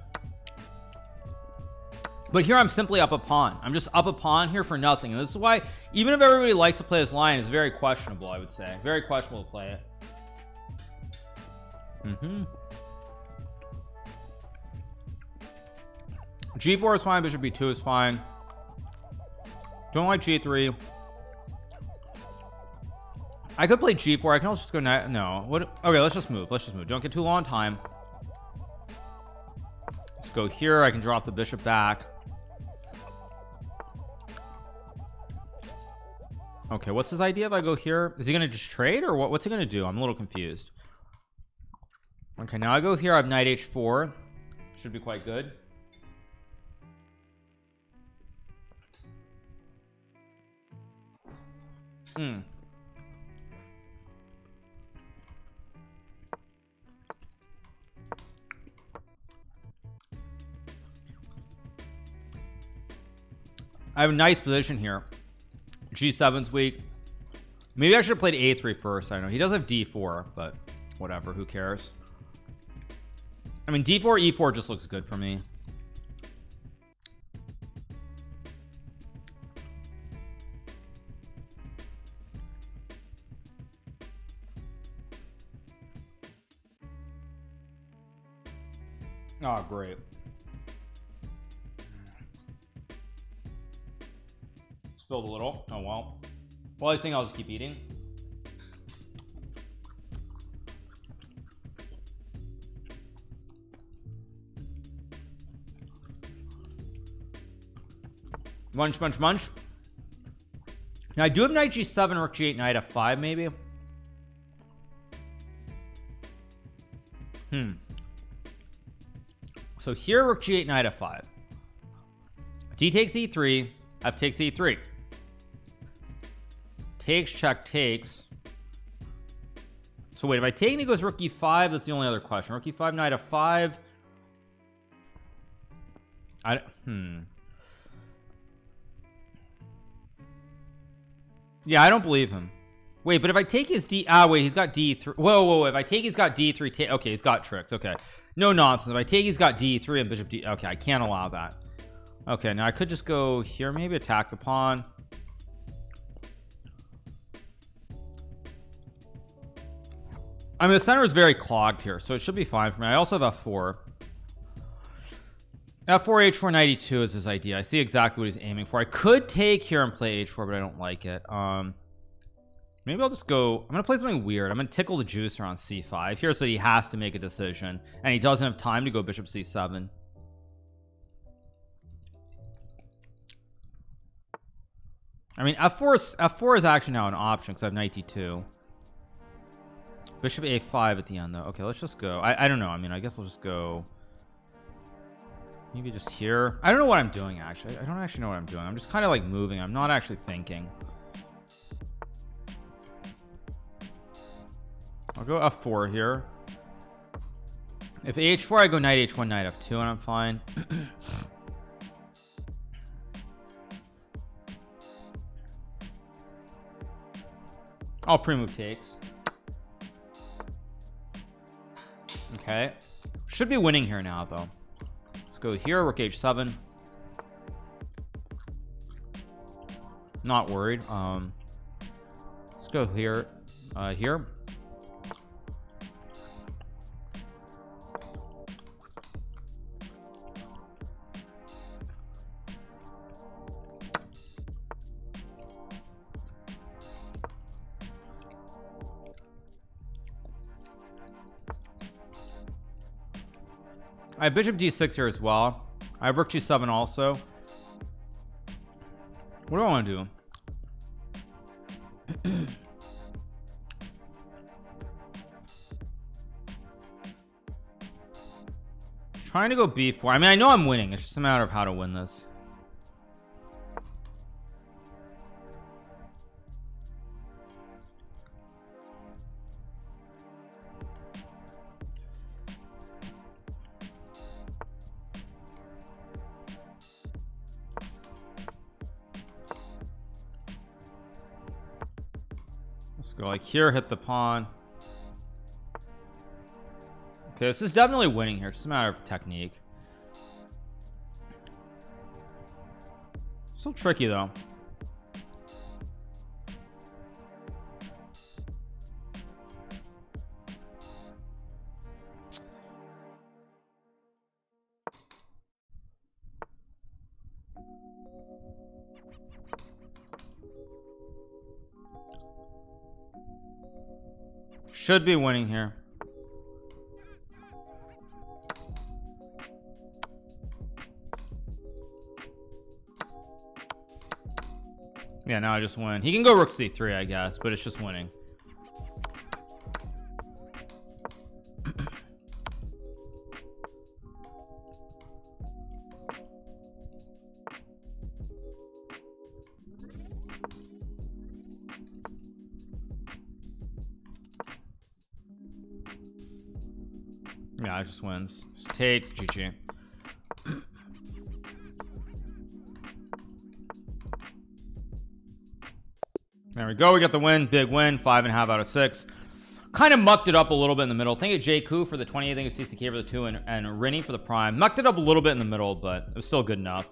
But here I'm simply up a pawn. I'm just up a pawn here for nothing. And this is why, even if everybody likes to play this line, it's very questionable, I would say. Very questionable to play it. G4 is fine. Bishop B2 is fine. Don't like G3. I could play G4. I can also just go no. What? Okay, let's just move. Let's just move. Don't get too long time. Let's go here. I can drop the bishop back. Okay, what's his idea if I go here? Is he gonna just trade, or what's he gonna do? I'm a little confused. Okay, now I go here. I have knight h4. Should be quite good. I have a nice position here. G7's weak. Maybe I should have played a3 first. I know he does have d4, but whatever, who cares? I mean, d4 e4 just looks good for me. Oh, great. Spilled a little. Oh well. Well, I think I'll just keep eating. Munch, munch, munch. Now I do have knight g7, rook g8, knight f5 maybe. So here, rook g8, knight f5. D takes e3. F takes e3. Takes, check, takes. So wait, if I take and he goes rook e5, that's the only other question. Rook e5, knight f5. Yeah, I don't believe him. Wait, but if I take his wait, he's got d3. Whoa, if I take he's got d3, okay, he's got tricks. Okay, no nonsense. If I take he's got d3 and bishop d. Okay, I can't allow that. Okay, now I could just go here, maybe attack the pawn. I mean, the center is very clogged here, so it should be fine for me. I also have f4. F4, h4, knight e2 is his idea. I see exactly what he's aiming for. I could take here and play h4, but I don't like it. Maybe I'll just go. I'm gonna play something weird. I'm gonna tickle the juicer on c5 here, so he has to make a decision, and he doesn't have time to go bishop c7. I mean, f4 is actually now an option because I have knight d2. Bishop a5 at the end, though. Okay, let's just go. I don't know. I mean, I guess I'll just go maybe just here. I don't know what I'm doing, actually. I don't actually know what I'm doing. I'm just kind of like moving. I'm not actually thinking. I'll go f4 here. If h4, I go knight h1, knight f2, and I'm fine. I'll pre-move takes. Okay, should be winning here now though. Let's go here, rook h7. Not worried. Let's go here, here. I have bishop d6 here as well. I have rook g7 also. What do I want to do? Trying to go b4. I mean, I know I'm winning. It's just a matter of how to win this. Let's go like here, hit the pawn. Okay, this is definitely winning here. It's just a matter of technique. Still tricky though. Should be winning here. Yeah, now I just win. He can go rook c3, I guess, but it's just winning. Yeah, it just wins. Just takes, GG. There we go. We got the win. Big win. 5.5 out of 6. Kind of mucked it up a little bit in the middle. Thank you, J-Ku for the 28. Thank you, CCK for the 2, and Rinny for the prime. Mucked it up a little bit in the middle, but it was still good enough.